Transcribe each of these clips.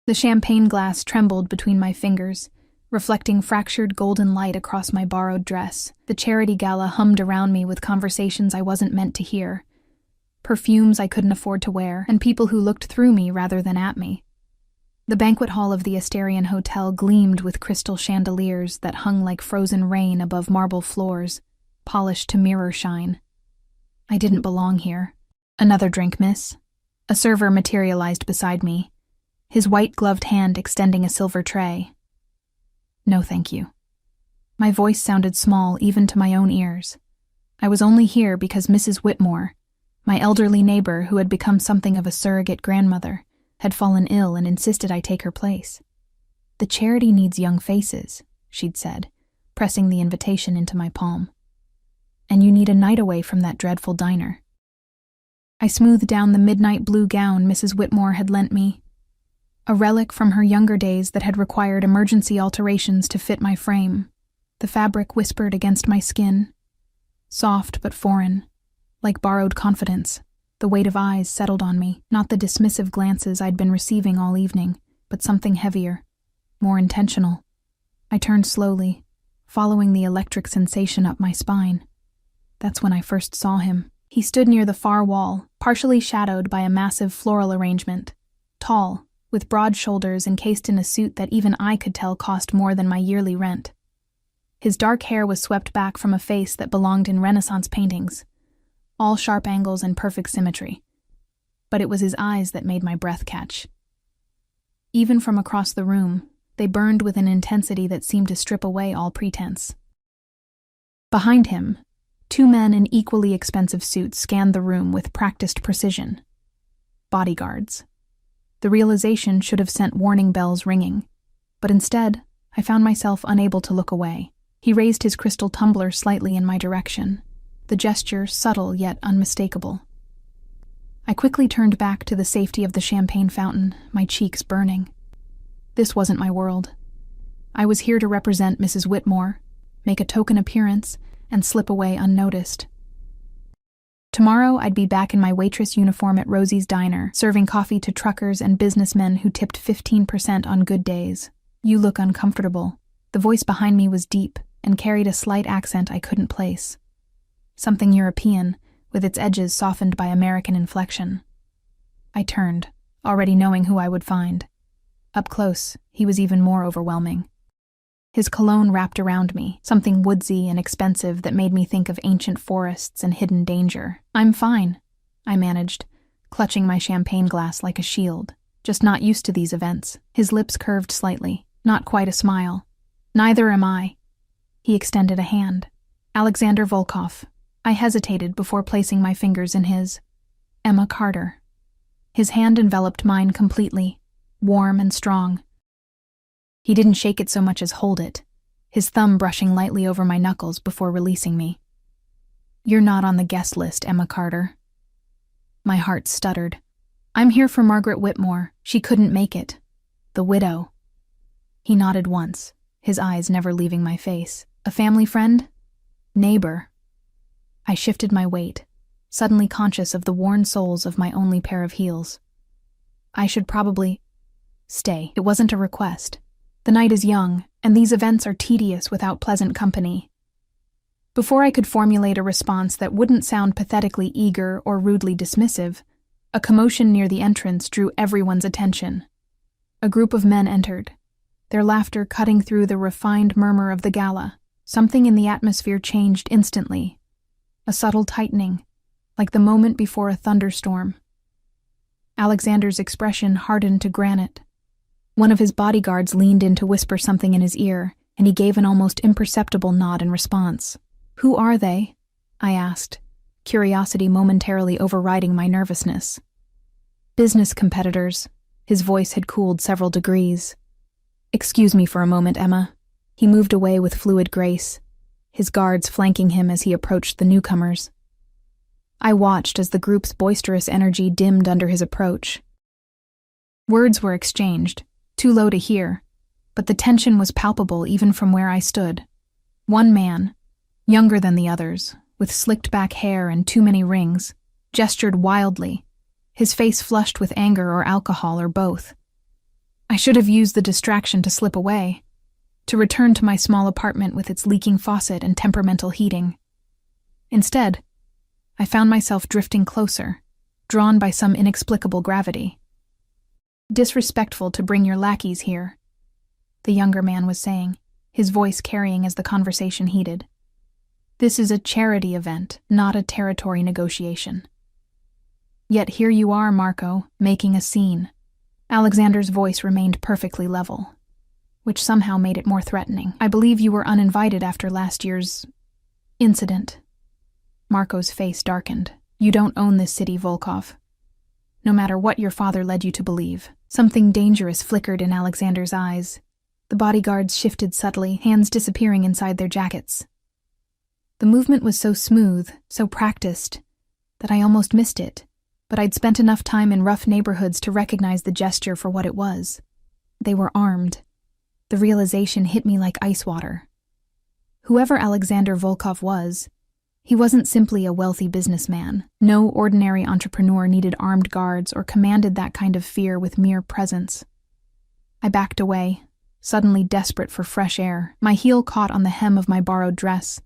The champagne glass trembled between my fingers, reflecting fractured golden light across my borrowed dress. The charity gala hummed around me with conversations I wasn't meant to hear, perfumes I couldn't afford to wear, and people who looked through me rather than at me. The banquet hall of the Asterian Hotel gleamed with crystal chandeliers that hung like frozen rain above marble floors, polished to mirror shine. I didn't belong here. "Another drink, miss?" A server materialized beside me, his white-gloved hand extending a silver tray. "No, thank you." My voice sounded small even to my own ears. I was only here because Mrs. Whitmore, my elderly neighbor who had become something of a surrogate grandmother, had fallen ill and insisted I take her place. "The charity needs young faces," she'd said, pressing the invitation into my palm. "And you need a night away from that dreadful diner." I smoothed down the midnight blue gown Mrs. Whitmore had lent me, a relic from her younger days that had required emergency alterations to fit my frame. The fabric whispered against my skin, soft but foreign, like borrowed confidence. The weight of eyes settled on me, not the dismissive glances I'd been receiving all evening, but something heavier, more intentional. I turned slowly, following the electric sensation up my spine. That's when I first saw him. He stood near the far wall, partially shadowed by a massive floral arrangement. Tall, with broad shoulders encased in a suit that even I could tell cost more than my yearly rent. His dark hair was swept back from a face that belonged in Renaissance paintings, all sharp angles and perfect symmetry. But it was his eyes that made my breath catch. Even from across the room, they burned with an intensity that seemed to strip away all pretense. Behind him, two men in equally expensive suits scanned the room with practiced precision. Bodyguards. The realization should have sent warning bells ringing, but instead, I found myself unable to look away. He raised his crystal tumbler slightly in my direction, the gesture subtle yet unmistakable. I quickly turned back to the safety of the champagne fountain, my cheeks burning. This wasn't my world. I was here to represent Mrs. Whitmore, make a token appearance, and slip away unnoticed. Tomorrow I'd be back in my waitress uniform at Rosie's Diner, serving coffee to truckers and businessmen who tipped 15% on good days. "You look uncomfortable." The voice behind me was deep and carried a slight accent I couldn't place. Something European, with its edges softened by American inflection. I turned, already knowing who I would find. Up close, he was even more overwhelming. His cologne wrapped around me, something woodsy and expensive that made me think of ancient forests and hidden danger. "I'm fine," I managed, clutching my champagne glass like a shield, just not used to these events. His lips curved slightly, not quite a smile. "Neither am I." He extended a hand. "Alexander Volkov." I hesitated before placing my fingers in his. "Emma Carter." His hand enveloped mine completely, warm and strong. He didn't shake it so much as hold it, his thumb brushing lightly over my knuckles before releasing me. "You're not on the guest list, Emma Carter." My heart stuttered. "I'm here for Margaret Whitmore. She couldn't make it. The widow." He nodded once, his eyes never leaving my face. "A family friend?" "Neighbor." I shifted my weight, suddenly conscious of the worn soles of my only pair of heels. I should probably stay. It wasn't a request. The night is young, and these events are tedious without pleasant company. Before I could formulate a response that wouldn't sound pathetically eager or rudely dismissive, a commotion near the entrance drew everyone's attention. A group of men entered, their laughter cutting through the refined murmur of the gala. Something in the atmosphere changed instantly. A subtle tightening, like the moment before a thunderstorm. Alexander's expression hardened to granite. One of his bodyguards leaned in to whisper something in his ear, and he gave an almost imperceptible nod in response. "Who are they?" I asked, curiosity momentarily overriding my nervousness. "Business competitors." His voice had cooled several degrees. "Excuse me for a moment, Emma." He moved away with fluid grace, his guards flanking him as he approached the newcomers. I watched as the group's boisterous energy dimmed under his approach. Words were exchanged, too low to hear, but the tension was palpable even from where I stood. One man, younger than the others, with slicked back hair and too many rings, gestured wildly, his face flushed with anger or alcohol or both. I should have used the distraction to slip away, to return to my small apartment with its leaking faucet and temperamental heating. Instead, I found myself drifting closer, drawn by some inexplicable gravity. "Disrespectful to bring your lackeys here," the younger man was saying, his voice carrying as the conversation heated. "This is a charity event, not a territory negotiation." "Yet here you are, Marco, making a scene." Alexander's voice remained perfectly level, which somehow made it more threatening. "I believe you were uninvited after last year's incident." Marco's face darkened. "You don't own this city, Volkov. No matter what your father led you to believe." Something dangerous flickered in Alexander's eyes. The bodyguards shifted subtly, hands disappearing inside their jackets. The movement was so smooth, so practiced, that I almost missed it, but I'd spent enough time in rough neighborhoods to recognize the gesture for what it was. They were armed. The realization hit me like ice water. Whoever Alexander Volkov was, he wasn't simply a wealthy businessman. No ordinary entrepreneur needed armed guards or commanded that kind of fear with mere presence. I backed away, suddenly desperate for fresh air. My heel caught on the hem of my borrowed dress,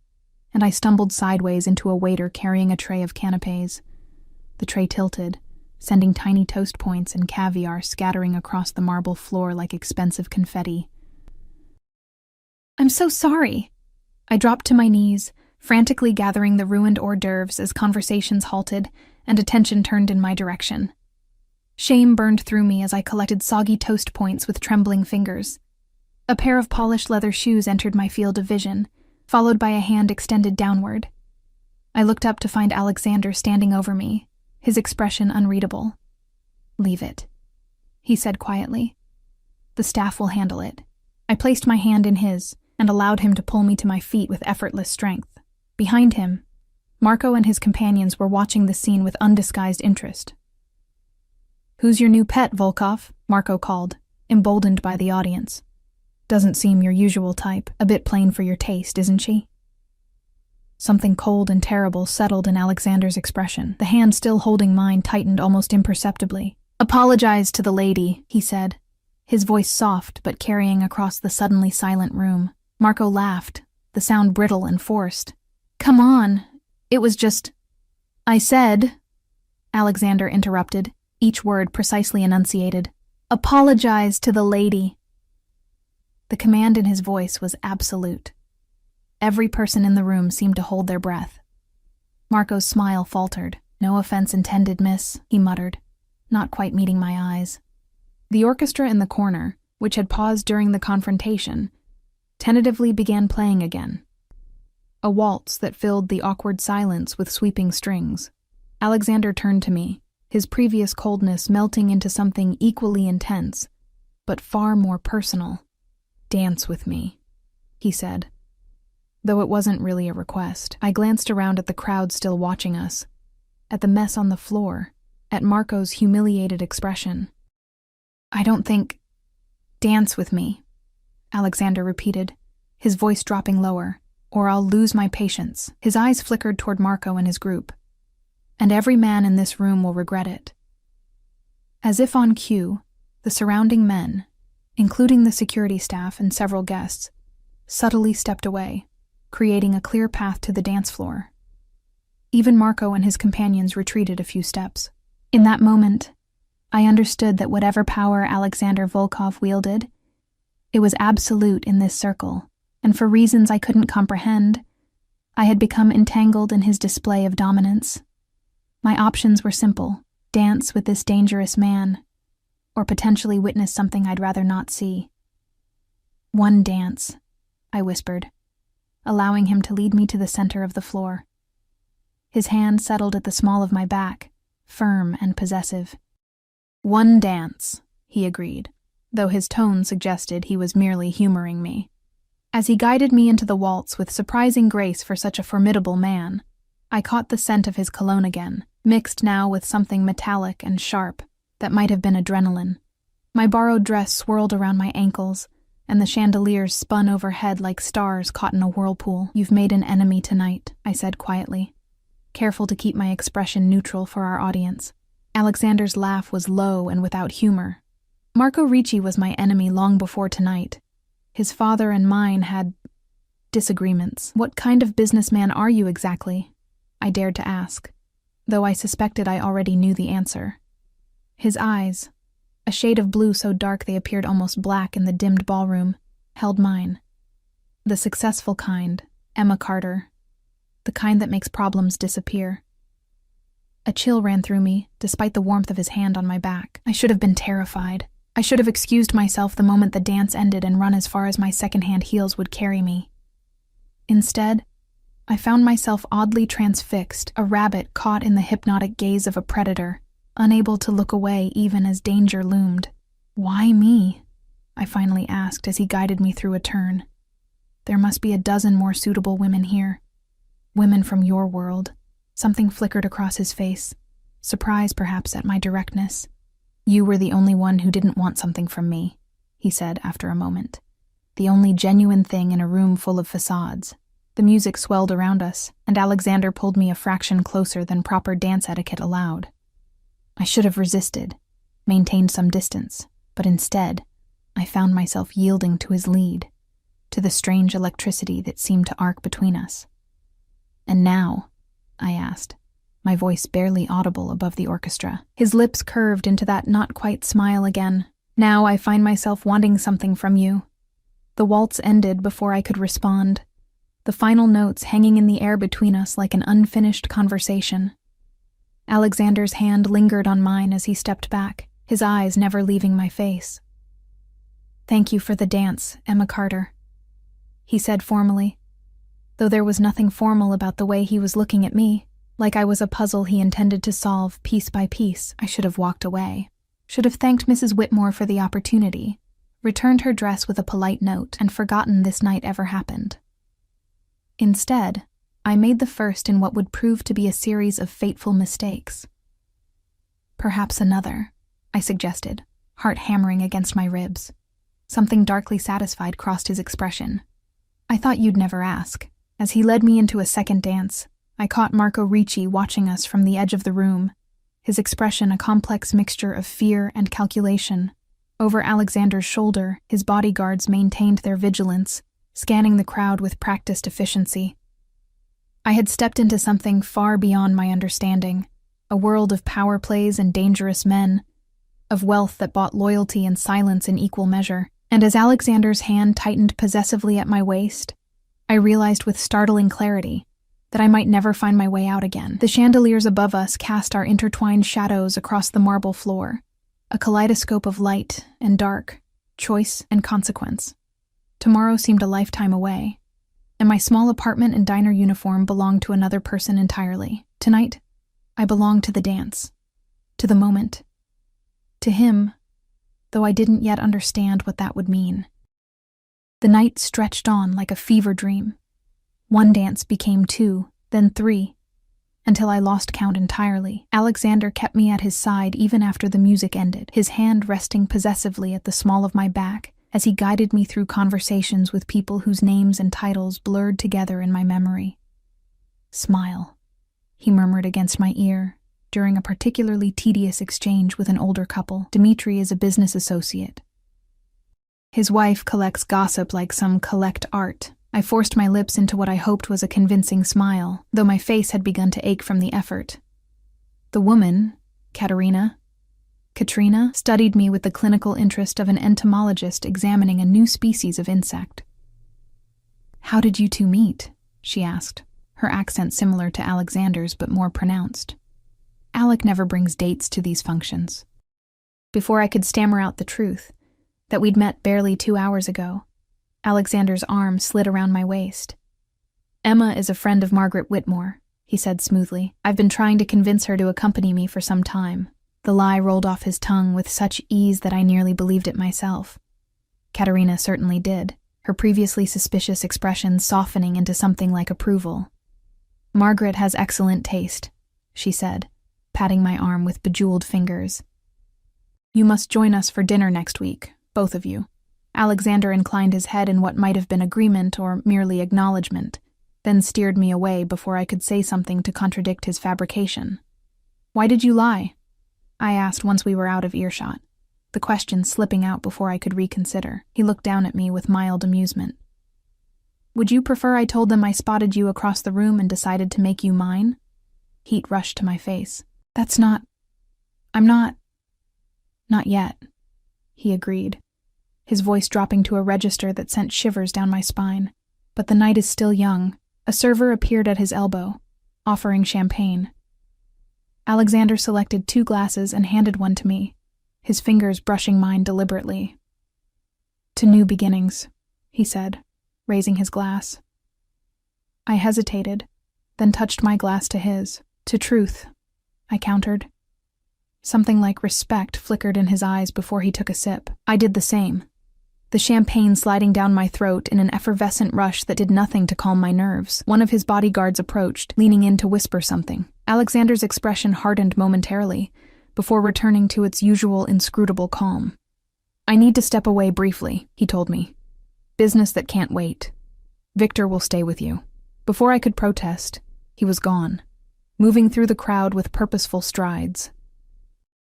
and I stumbled sideways into a waiter carrying a tray of canapés. The tray tilted, sending tiny toast points and caviar scattering across the marble floor like expensive confetti. "I'm so sorry." I dropped to my knees, frantically gathering the ruined hors d'oeuvres as conversations halted and attention turned in my direction. Shame burned through me as I collected soggy toast points with trembling fingers. A pair of polished leather shoes entered my field of vision, followed by a hand extended downward. I looked up to find Alexander standing over me, his expression unreadable. "Leave it," he said quietly. "The staff will handle it." I placed my hand in his and allowed him to pull me to my feet with effortless strength. Behind him, Marco and his companions were watching the scene with undisguised interest. "Who's your new pet, Volkov?" Marco called, emboldened by the audience. "Doesn't seem your usual type. A bit plain for your taste, isn't she?" Something cold and terrible settled in Alexander's expression. The hand still holding mine tightened almost imperceptibly. "Apologize to the lady," he said, his voice soft but carrying across the suddenly silent room. Marco laughed, the sound brittle and forced. "Come on, it was just—" "I said," Alexander interrupted, each word precisely enunciated, "apologize to the lady." The command in his voice was absolute. Every person in the room seemed to hold their breath. Marco's smile faltered. "No offense intended, miss," he muttered, not quite meeting my eyes. The orchestra in the corner, which had paused during the confrontation, tentatively began playing again. A waltz that filled the awkward silence with sweeping strings. Alexander turned to me, his previous coldness melting into something equally intense, but far more personal. "Dance with me," he said. Though it wasn't really a request, I glanced around at the crowd still watching us, at the mess on the floor, at Marco's humiliated expression. "I don't think—" "Dance with me," Alexander repeated, his voice dropping lower, "or I'll lose my patience." His eyes flickered toward Marco and his group. "And every man in this room will regret it." As if on cue, the surrounding men, including the security staff and several guests, subtly stepped away, creating a clear path to the dance floor. Even Marco and his companions retreated a few steps. In that moment, I understood that whatever power Alexander Volkov wielded, it was absolute in this circle, and for reasons I couldn't comprehend, I had become entangled in his display of dominance. My options were simple: dance with this dangerous man, or potentially witness something I'd rather not see. "One dance," I whispered, allowing him to lead me to the center of the floor. His hand settled at the small of my back, firm and possessive. "One dance," he agreed, though his tone suggested he was merely humoring me. As he guided me into the waltz with surprising grace for such a formidable man, I caught the scent of his cologne again, mixed now with something metallic and sharp that might have been adrenaline. My borrowed dress swirled around my ankles, and the chandeliers spun overhead like stars caught in a whirlpool. "You've made an enemy tonight," I said quietly, careful to keep my expression neutral for our audience. Alexander's laugh was low and without humor, Marco Ricci was my enemy long before tonight. His father and mine had disagreements. What kind of businessman are you exactly? I dared to ask, though I suspected I already knew the answer. His eyes, a shade of blue so dark they appeared almost black in the dimmed ballroom, held mine. The successful kind, Emma Carter. The kind that makes problems disappear. A chill ran through me, despite the warmth of his hand on my back. I should have been terrified. I should have excused myself the moment the dance ended and run as far as my second-hand heels would carry me. Instead, I found myself oddly transfixed, a rabbit caught in the hypnotic gaze of a predator, unable to look away even as danger loomed. "Why me?" I finally asked as he guided me through a turn. "There must be a dozen more suitable women here. Women from your world." Something flickered across his face, surprise perhaps at my directness. "You were the only one who didn't want something from me," he said after a moment. "The only genuine thing in a room full of facades." The music swelled around us, and Alexander pulled me a fraction closer than proper dance etiquette allowed. I should have resisted, maintained some distance, but instead, I found myself yielding to his lead, to the strange electricity that seemed to arc between us. "And now?" I asked, my voice barely audible above the orchestra. His lips curved into that not-quite smile again. "Now I find myself wanting something from you." The waltz ended before I could respond, the final notes hanging in the air between us like an unfinished conversation. Alexander's hand lingered on mine as he stepped back, his eyes never leaving my face. "Thank you for the dance, Emma Carter," he said formally, though there was nothing formal about the way he was looking at me, like I was a puzzle he intended to solve piece by piece. I should have walked away, should have thanked Mrs. Whitmore for the opportunity, returned her dress with a polite note, and forgotten this night ever happened. Instead, I made the first in what would prove to be a series of fateful mistakes. "Perhaps another," I suggested, heart hammering against my ribs. Something darkly satisfied crossed his expression. "I thought you'd never ask." As he led me into a second dance, I caught Marco Ricci watching us from the edge of the room, his expression a complex mixture of fear and calculation. Over Alexander's shoulder, his bodyguards maintained their vigilance, scanning the crowd with practiced efficiency. I had stepped into something far beyond my understanding, a world of power plays and dangerous men, of wealth that bought loyalty and silence in equal measure. And as Alexander's hand tightened possessively at my waist, I realized with startling clarity that I might never find my way out again. The chandeliers above us cast our intertwined shadows across the marble floor, a kaleidoscope of light and dark, choice and consequence. Tomorrow seemed a lifetime away, and my small apartment and diner uniform belonged to another person entirely. Tonight, I belonged to the dance, to the moment, to him, though I didn't yet understand what that would mean. The night stretched on like a fever dream. One dance became 2, then 3, until I lost count entirely. Alexander kept me at his side even after the music ended, his hand resting possessively at the small of my back as he guided me through conversations with people whose names and titles blurred together in my memory. "Smile," he murmured against my ear during a particularly tedious exchange with an older couple. "Dimitri is a business associate. His wife collects gossip like some collect art." I forced my lips into what I hoped was a convincing smile, though my face had begun to ache from the effort. The woman, Katrina, studied me with the clinical interest of an entomologist examining a new species of insect. "How did you two meet?" she asked, her accent similar to Alexander's but more pronounced. "Alec never brings dates to these functions." Before I could stammer out the truth, that we'd met barely 2 hours ago, Alexander's arm slid around my waist. "Emma is a friend of Margaret Whitmore," he said smoothly. "I've been trying to convince her to accompany me for some time." The lie rolled off his tongue with such ease that I nearly believed it myself. Katerina certainly did, her previously suspicious expression softening into something like approval. "Margaret has excellent taste," she said, patting my arm with bejeweled fingers. "You must join us for dinner next week, both of you." Alexander inclined his head in what might have been agreement or merely acknowledgement, then steered me away before I could say something to contradict his fabrication. "Why did you lie?" I asked once we were out of earshot. the question slipping out before I could reconsider. He looked down at me with mild amusement. Would you prefer I told them I spotted you across the room and decided to make you mine? Heat rushed to my face. I'm not yet, he agreed, his voice dropping to a register that sent shivers down my spine. But the night is still young. A server appeared at his elbow, offering champagne. Alexander selected 2 glasses and handed one to me, his fingers brushing mine deliberately. To new beginnings, he said, raising his glass. I hesitated, then touched my glass to his. To truth, I countered. Something like respect flickered in his eyes before he took a sip. I did the same, the champagne sliding down my throat in an effervescent rush that did nothing to calm my nerves. One of his bodyguards approached, leaning in to whisper something. Alexander's expression hardened momentarily, before returning to its usual inscrutable calm. I need to step away briefly, he told me. Business that can't wait. Victor will stay with you. Before I could protest, he was gone, moving through the crowd with purposeful strides.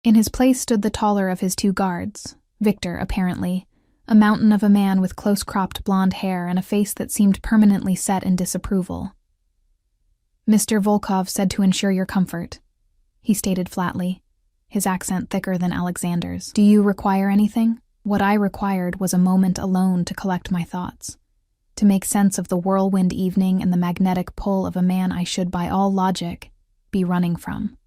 In his place stood the taller of his 2 guards, Victor, apparently, a mountain of a man with close-cropped blonde hair and a face that seemed permanently set in disapproval. Mr. Volkov said to ensure your comfort, he stated flatly, his accent thicker than Alexander's. Do you require anything? What I required was a moment alone to collect my thoughts, to make sense of the whirlwind evening and the magnetic pull of a man I should, by all logic, be running from.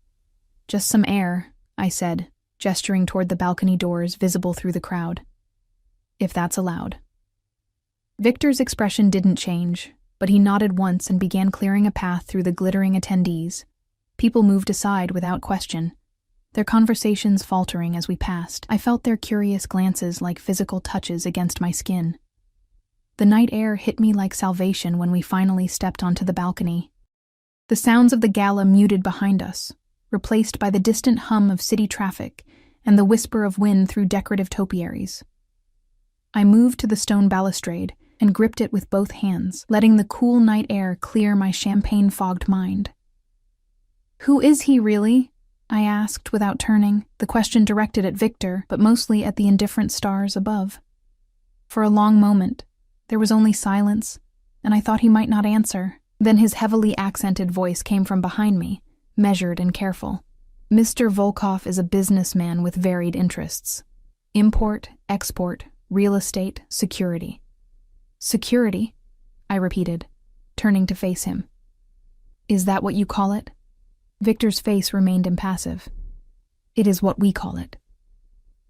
Just some air, I said, gesturing toward the balcony doors visible through the crowd. If that's allowed. Victor's expression didn't change, but he nodded once and began clearing a path through the glittering attendees. People moved aside without question, their conversations faltering as we passed. I felt their curious glances like physical touches against my skin. The night air hit me like salvation when we finally stepped onto the balcony. The sounds of the gala muted behind us, replaced by the distant hum of city traffic and the whisper of wind through decorative topiaries. I moved to the stone balustrade and gripped it with both hands, letting the cool night air clear my champagne-fogged mind. Who is he, really? I asked without turning, the question directed at Victor, but mostly at the indifferent stars above. For a long moment, there was only silence, and I thought he might not answer. Then his heavily accented voice came from behind me, measured and careful. Mr. Volkov is a businessman with varied interests. Import, export, real estate, security. Security? I repeated, turning to face him. Is that what you call it? Victor's face remained impassive. It is what we call it.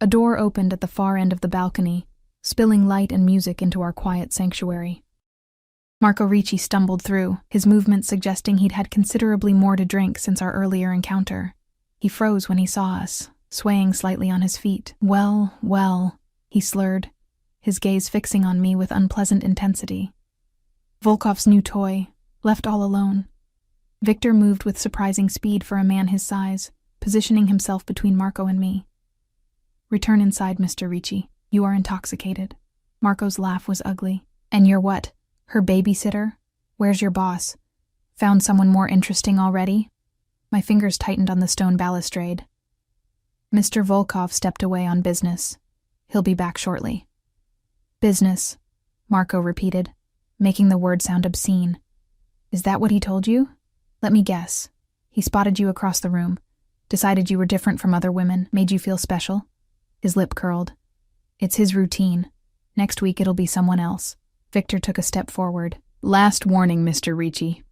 A door opened at the far end of the balcony, spilling light and music into our quiet sanctuary. Marco Ricci stumbled through, his movements suggesting he'd had considerably more to drink since our earlier encounter. He froze when he saw us, swaying slightly on his feet. Well, he slurred, his gaze fixing on me with unpleasant intensity. Volkov's new toy, left all alone. Victor moved with surprising speed for a man his size, positioning himself between Marco and me. Return inside, Mr. Ricci. You are intoxicated. Marco's laugh was ugly. And you're what? Her babysitter? Where's your boss? Found someone more interesting already? My fingers tightened on the stone balustrade. Mr. Volkov stepped away on business. He'll be back shortly. Business, Marco repeated, making the word sound obscene. Is that what he told you? Let me guess. He spotted you across the room, decided you were different from other women, made you feel special? His lip curled. It's his routine. Next week it'll be someone else. Victor took a step forward. Last warning, Mr. Ricci.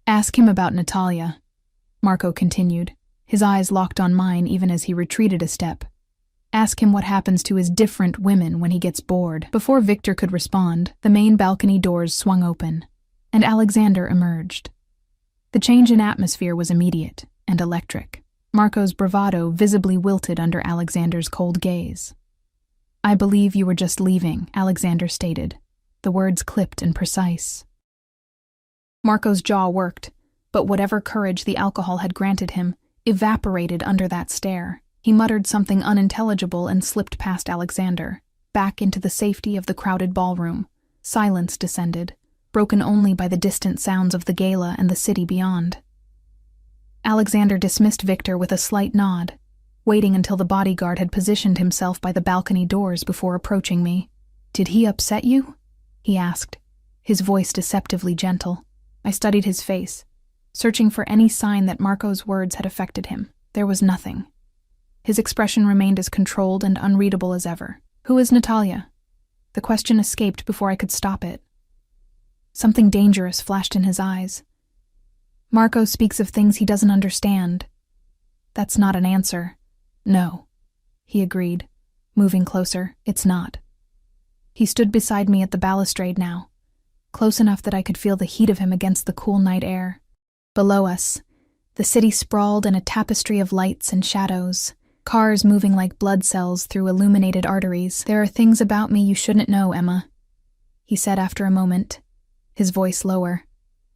Ask him about Natalia, Marco continued, his eyes locked on mine even as he retreated a step. Ask him what happens to his different women when he gets bored. Before Victor could respond, the main balcony doors swung open, and Alexander emerged. The change in atmosphere was immediate and electric. Marco's bravado visibly wilted under Alexander's cold gaze. I believe you were just leaving, Alexander stated, the words clipped and precise. Marco's jaw worked, but whatever courage the alcohol had granted him evaporated under that stare. He muttered something unintelligible and slipped past Alexander, back into the safety of the crowded ballroom. Silence descended, broken only by the distant sounds of the gala and the city beyond. Alexander dismissed Victor with a slight nod, waiting until the bodyguard had positioned himself by the balcony doors before approaching me. "Did he upset you?" he asked, his voice deceptively gentle. I studied his face, searching for any sign that Marco's words had affected him. There was nothing. His expression remained as controlled and unreadable as ever. "Who is Natalia?" The question escaped before I could stop it. Something dangerous flashed in his eyes. "Marco speaks of things he doesn't understand." "That's not an answer." "No," he agreed, moving closer. "It's not." He stood beside me at the balustrade now, close enough that I could feel the heat of him against the cool night air. Below us, the city sprawled in a tapestry of lights and shadows, cars moving like blood cells through illuminated arteries. "There are things about me you shouldn't know, Emma," he said after a moment, his voice lower.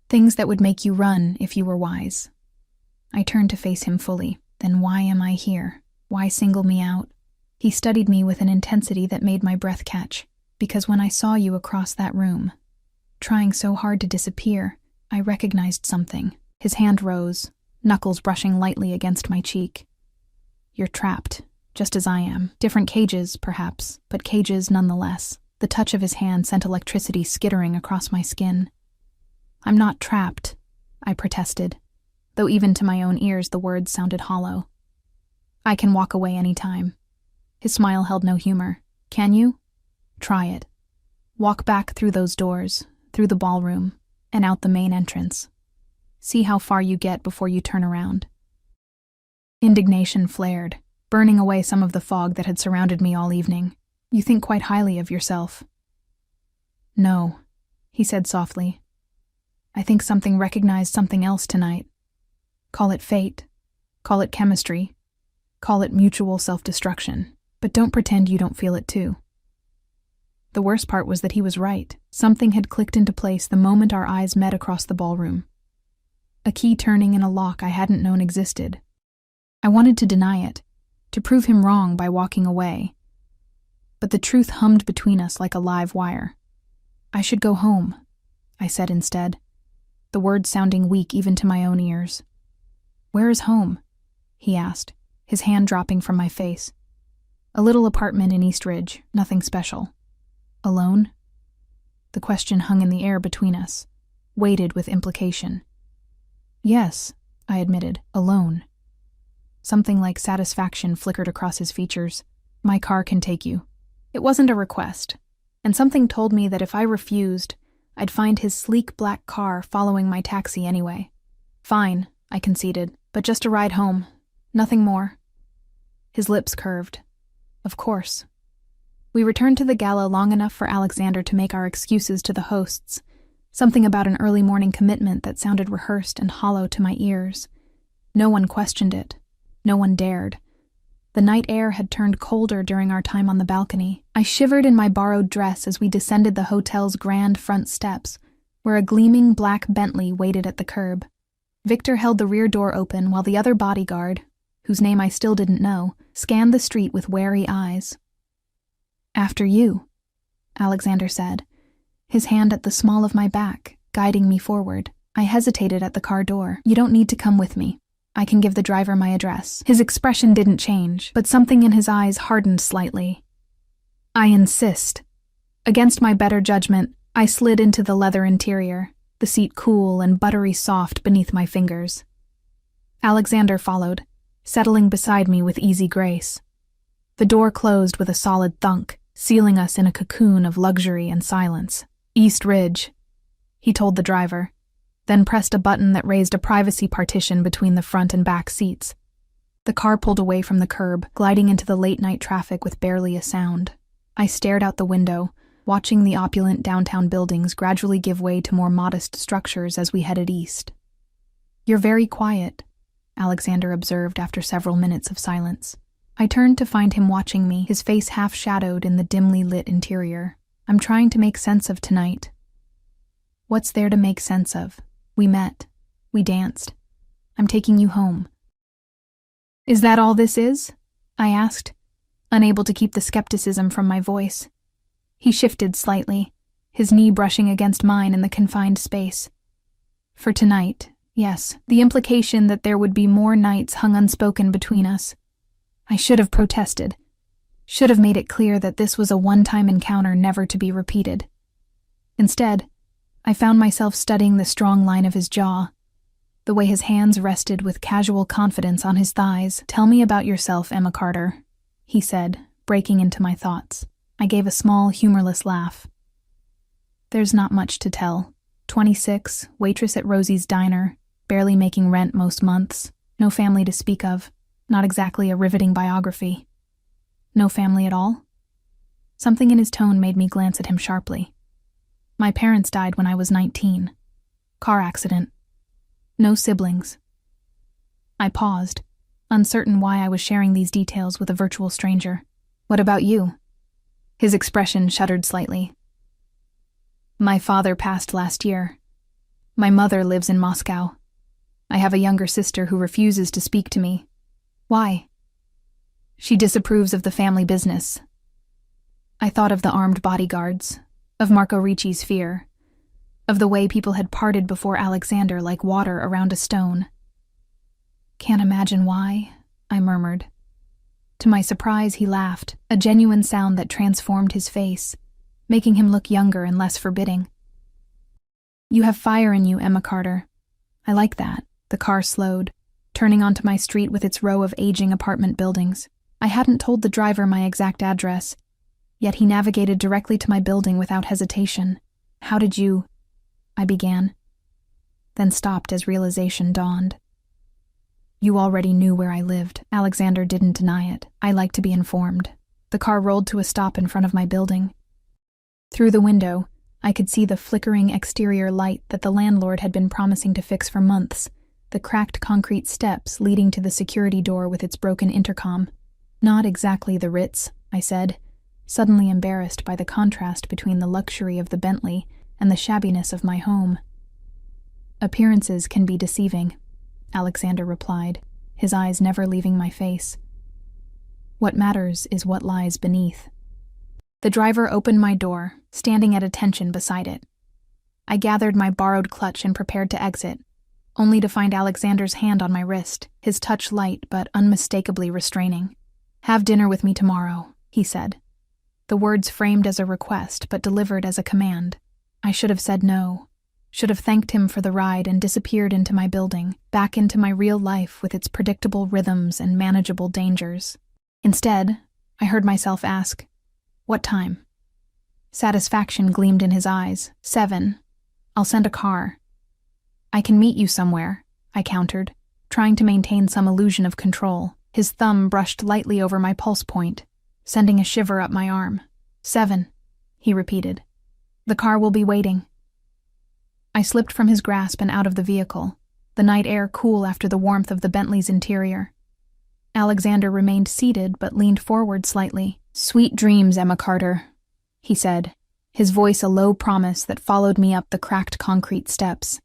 "Things that would make you run if you were wise." I turned to face him fully. "Then why am I here? Why single me out?" He studied me with an intensity that made my breath catch. "Because when I saw you across that room, trying so hard to disappear, I recognized something." His hand rose, knuckles brushing lightly against my cheek. "You're trapped, just as I am. Different cages, perhaps, but cages nonetheless." The touch of his hand sent electricity skittering across my skin. "I'm not trapped," I protested, though even to my own ears the words sounded hollow. "I can walk away any time." His smile held no humor. "Can you? Try it. Walk back through those doors, through the ballroom, and out the main entrance. See how far you get before you turn around." Indignation flared, burning away some of the fog that had surrounded me all evening. "You think quite highly of yourself." "No," he said softly. "I think something recognized something else tonight. Call it fate, call it chemistry, call it mutual self-destruction, but don't pretend you don't feel it too." The worst part was that he was right. Something had clicked into place the moment our eyes met across the ballroom. A key turning in a lock I hadn't known existed. I wanted to deny it, to prove him wrong by walking away. But the truth hummed between us like a live wire. "I should go home," I said instead, the words sounding weak even to my own ears. "Where is home?" he asked, his hand dropping from my face. "A little apartment in East Ridge, nothing special." "Alone?" The question hung in the air between us, weighted with implication. "Yes," I admitted, "alone." Something like satisfaction flickered across his features. "My car can take you." It wasn't a request, and something told me that if I refused, I'd find his sleek black car following my taxi anyway. "Fine," I conceded, "but just a ride home. Nothing more." His lips curved. "Of course." We returned to the gala long enough for Alexander to make our excuses to the hosts, something about an early morning commitment that sounded rehearsed and hollow to my ears. No one questioned it. No one dared. The night air had turned colder during our time on the balcony. I shivered in my borrowed dress as we descended the hotel's grand front steps, where a gleaming black Bentley waited at the curb. Victor held the rear door open while the other bodyguard, whose name I still didn't know, scanned the street with wary eyes. "After you," Alexander said, his hand at the small of my back, guiding me forward. I hesitated at the car door. "You don't need to come with me. I can give the driver my address." His expression didn't change, but something in his eyes hardened slightly. "I insist." Against my better judgment, I slid into the leather interior, the seat cool and buttery soft beneath my fingers. Alexander followed, settling beside me with easy grace. The door closed with a solid thunk, sealing us in a cocoon of luxury and silence. "East Ridge," he told the driver, then pressed a button that raised a privacy partition between the front and back seats. The car pulled away from the curb, gliding into the late-night traffic with barely a sound. I stared out the window, watching the opulent downtown buildings gradually give way to more modest structures as we headed east. "You're very quiet," Alexander observed after several minutes of silence. I turned to find him watching me, his face half-shadowed in the dimly lit interior. "I'm trying to make sense of tonight." "What's there to make sense of? We met. We danced. I'm taking you home." "Is that all this is?" I asked, unable to keep the skepticism from my voice. He shifted slightly, his knee brushing against mine in the confined space. "For tonight, yes. The implication that there would be more nights hung unspoken between us. I should have protested. Should have made it clear that this was a one-time encounter never to be repeated. Instead, I found myself studying the strong line of his jaw, the way his hands rested with casual confidence on his thighs. "Tell me about yourself, Emma Carter," he said, breaking into my thoughts. I gave a small, humorless laugh. "There's not much to tell. 26, waitress at Rosie's Diner, barely making rent most months, no family to speak of, not exactly a riveting biography." "No family at all?" Something in his tone made me glance at him sharply. "My parents died when I was 19. Car accident. No siblings." I paused, uncertain why I was sharing these details with a virtual stranger. "What about you?" His expression shuddered slightly. "My father passed last year. My mother lives in Moscow. I have a younger sister who refuses to speak to me." "Why?" "She disapproves of the family business." I thought of the armed bodyguards, of Marco Ricci's fear, of the way people had parted before Alexander like water around a stone. "Can't imagine why," I murmured. To my surprise, he laughed, a genuine sound that transformed his face, making him look younger and less forbidding. "You have fire in you, Emma Carter. I like that." The car slowed, turning onto my street with its row of aging apartment buildings. I hadn't told the driver my exact address, yet he navigated directly to my building without hesitation. "How did you—" I began, then stopped as realization dawned. "You already knew where I lived." Alexander didn't deny it. "I like to be informed." The car rolled to a stop in front of my building. Through the window, I could see the flickering exterior light that the landlord had been promising to fix for months, the cracked concrete steps leading to the security door with its broken intercom. "Not exactly the Ritz," I said, suddenly embarrassed by the contrast between the luxury of the Bentley and the shabbiness of my home. "Appearances can be deceiving," Alexander replied, his eyes never leaving my face. "What matters is what lies beneath." The driver opened my door, standing at attention beside it. I gathered my borrowed clutch and prepared to exit, only to find Alexander's hand on my wrist, his touch light but unmistakably restraining. "Have dinner with me tomorrow," he said. The words framed as a request but delivered as a command. I should have said no, should have thanked him for the ride and disappeared into my building, back into my real life with its predictable rhythms and manageable dangers. Instead, I heard myself ask, "What time?" Satisfaction gleamed in his eyes. 7. "I'll send a car." "I can meet you somewhere," I countered, trying to maintain some illusion of control. His thumb brushed lightly over my pulse point, sending a shiver up my arm. 7, he repeated. "The car will be waiting." I slipped from his grasp and out of the vehicle, the night air cool after the warmth of the Bentley's interior. Alexander remained seated but leaned forward slightly. "Sweet dreams, Emma Carter," he said, his voice a low promise that followed me up the cracked concrete steps.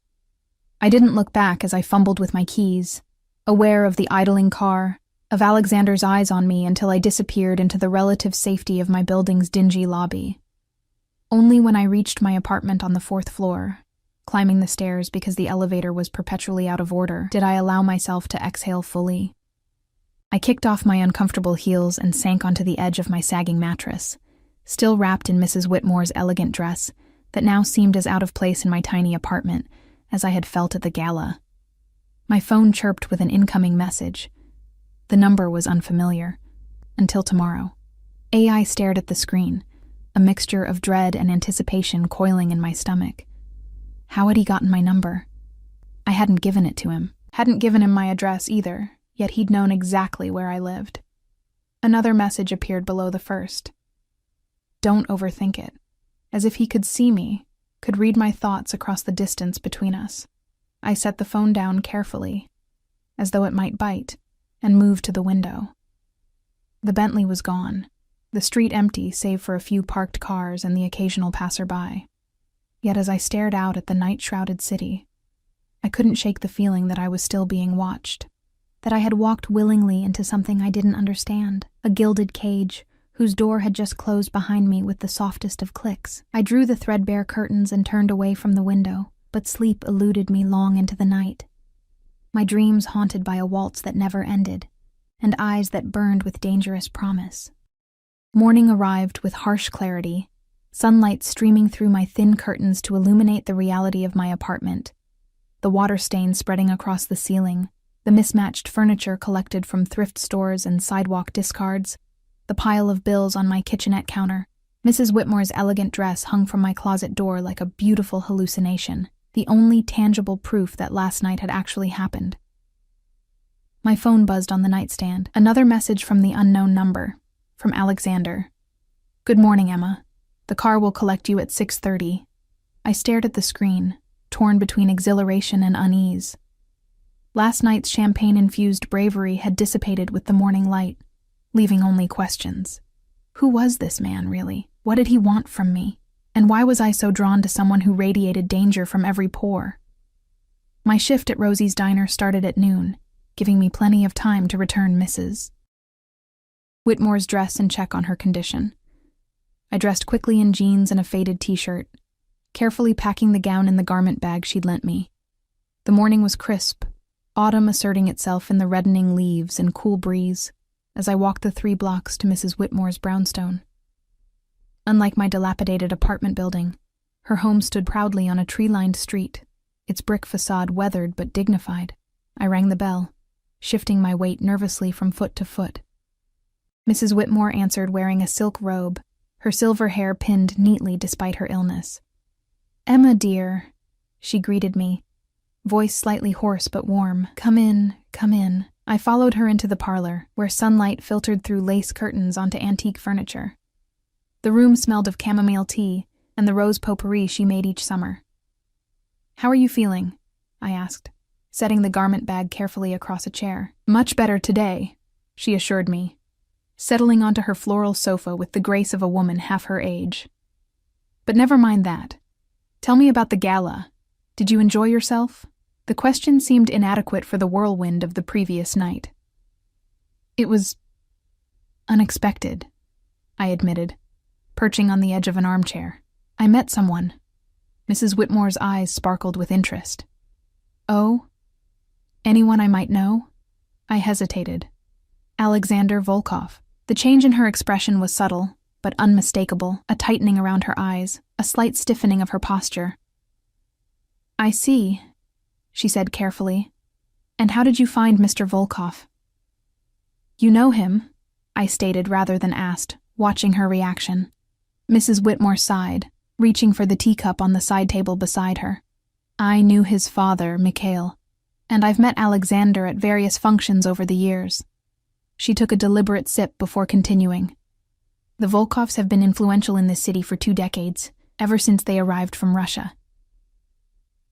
I didn't look back as I fumbled with my keys, aware of the idling car, of Alexander's eyes on me until I disappeared into the relative safety of my building's dingy lobby. Only when I reached my apartment on the 4th floor, climbing the stairs because the elevator was perpetually out of order, did I allow myself to exhale fully. I kicked off my uncomfortable heels and sank onto the edge of my sagging mattress, still wrapped in Mrs. Whitmore's elegant dress that now seemed as out of place in my tiny apartment as I had felt at the gala. My phone chirped with an incoming message. The number was unfamiliar. Until tomorrow. AI stared at the screen, a mixture of dread and anticipation coiling in my stomach. How had he gotten my number? I hadn't given it to him. Hadn't given him my address either, yet he'd known exactly where I lived. Another message appeared below the first. "Don't overthink it," as if he could see me, could read my thoughts across the distance between us. I set the phone down carefully, as though it might bite, and moved to the window. The Bentley was gone, the street empty save for a few parked cars and the occasional passerby. Yet as I stared out at the night-shrouded city, I couldn't shake the feeling that I was still being watched, that I had walked willingly into something I didn't understand, a gilded cage whose door had just closed behind me with the softest of clicks. I drew the threadbare curtains and turned away from the window, but sleep eluded me long into the night. My dreams haunted by a waltz that never ended, and eyes that burned with dangerous promise. Morning arrived with harsh clarity, sunlight streaming through my thin curtains to illuminate the reality of my apartment, the water stain spreading across the ceiling, the mismatched furniture collected from thrift stores and sidewalk discards, the pile of bills on my kitchenette counter. Mrs. Whitmore's elegant dress hung from my closet door like a beautiful hallucination, the only tangible proof that last night had actually happened. My phone buzzed on the nightstand. Another message from the unknown number, from Alexander. "Good morning, Emma. The car will collect you at 6:30. I stared at the screen, torn between exhilaration and unease. Last night's champagne-infused bravery had dissipated with the morning light, leaving only questions. Who was this man, really? What did he want from me? And why was I so drawn to someone who radiated danger from every pore? My shift at Rosie's Diner started at noon, giving me plenty of time to return Mrs. Whitmore's dress and check on her condition. I dressed quickly in jeans and a faded t-shirt, carefully packing the gown in the garment bag she'd lent me. The morning was crisp, autumn asserting itself in the reddening leaves and cool breeze as I walked the 3 blocks to Mrs. Whitmore's brownstone. Unlike my dilapidated apartment building, her home stood proudly on a tree-lined street, its brick facade weathered but dignified. I rang the bell, shifting my weight nervously from foot to foot. Mrs. Whitmore answered wearing a silk robe, her silver hair pinned neatly despite her illness. "Emma, dear," she greeted me, voice slightly hoarse but warm. Come in, come in." I followed her into the parlor, where sunlight filtered through lace curtains onto antique furniture. The room smelled of chamomile tea and the rose potpourri she made each summer. "How are you feeling?" I asked, setting the garment bag carefully across a chair. "Much better today," she assured me, settling onto her floral sofa with the grace of a woman half her age. "But never mind that. Tell me about the gala. Did you enjoy yourself?" The question seemed inadequate for the whirlwind of the previous night. "It was unexpected," I admitted, perching on the edge of an armchair. "I met someone." Mrs. Whitmore's eyes sparkled with interest. "Oh? Anyone I might know?" I hesitated. "Alexander Volkov." The change in her expression was subtle, but unmistakable, a tightening around her eyes, a slight stiffening of her posture. "I see," she said carefully. "And how did you find Mr. Volkov?" "You know him," I stated rather than asked, watching her reaction. Mrs. Whitmore sighed, reaching for the teacup on the side table beside her. "I knew his father, Mikhail, and I've met Alexander at various functions over the years." She took a deliberate sip before continuing. "The Volkovs have been influential in this city for 2 decades, ever since they arrived from Russia."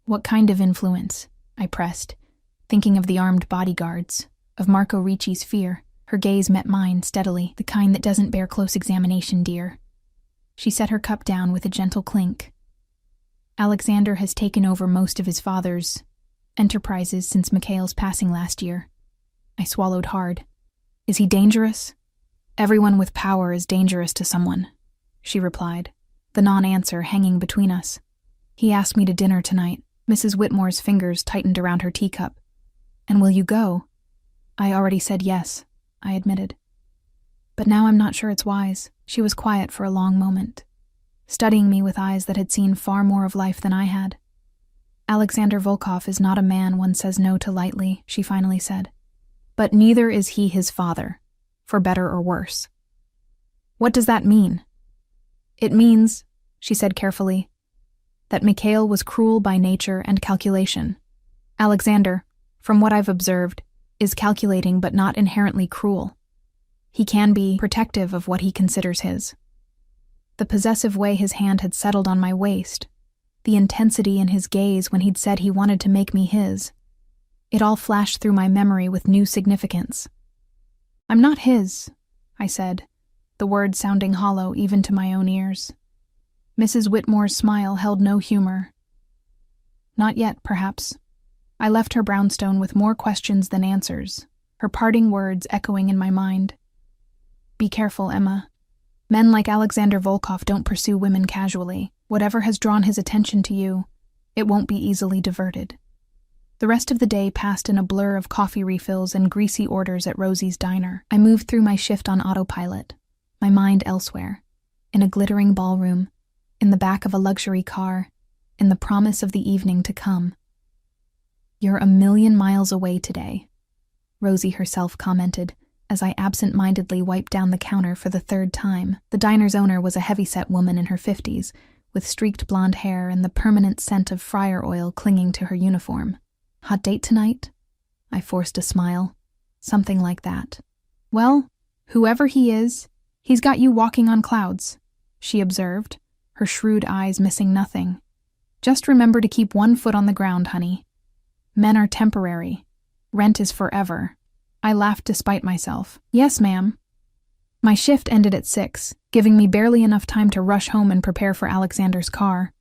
"What kind of influence?" I pressed, thinking of the armed bodyguards, of Marco Ricci's fear. Her gaze met mine steadily. "The kind that doesn't bear close examination, dear." She set her cup down with a gentle clink. "Alexander has taken over most of his father's enterprises since Mikhail's passing last year." I swallowed hard. "Is he dangerous?" "Everyone with power is dangerous to someone," she replied, the non-answer hanging between us. "He asked me to dinner tonight." Mrs. Whitmore's fingers tightened around her teacup. "And will you go?" "I already said yes," I admitted. "But now I'm not sure it's wise." She was quiet for a long moment, studying me with eyes that had seen far more of life than I had. "Alexander Volkov is not a man one says no to lightly," she finally said. "But neither is he his father, for better or worse." "What does that mean?" "It means," she said carefully, "that Mikhail was cruel by nature and calculation. Alexander, from what I've observed, is calculating but not inherently cruel. He can be protective of what he considers his." The possessive way his hand had settled on my waist, the intensity in his gaze when he'd said he wanted to make me his, it all flashed through my memory with new significance. "I'm not his," I said, the words sounding hollow even to my own ears. Mrs. Whitmore's smile held no humor. "Not yet, perhaps." I left her brownstone with more questions than answers, her parting words echoing in my mind. "Be careful, Emma. Men like Alexander Volkov don't pursue women casually. Whatever has drawn his attention to you, it won't be easily diverted." The rest of the day passed in a blur of coffee refills and greasy orders at Rosie's diner. I moved through my shift on autopilot, my mind elsewhere, in a glittering ballroom, in the back of a luxury car, in the promise of the evening to come. "You're a million miles away today," Rosie herself commented, as I absent-mindedly wiped down the counter for the third time. The diner's owner was a heavy-set woman in her 50s, with streaked blonde hair and the permanent scent of fryer oil clinging to her uniform. "Hot date tonight?" I forced a smile. "Something like that." "Well, whoever he is, he's got you walking on clouds," she observed, her shrewd eyes missing nothing. "Just remember to keep one foot on the ground, honey. Men are temporary. Rent is forever." I laughed despite myself. "Yes, ma'am." My shift ended at 6, giving me barely enough time to rush home and prepare for Alexander's car.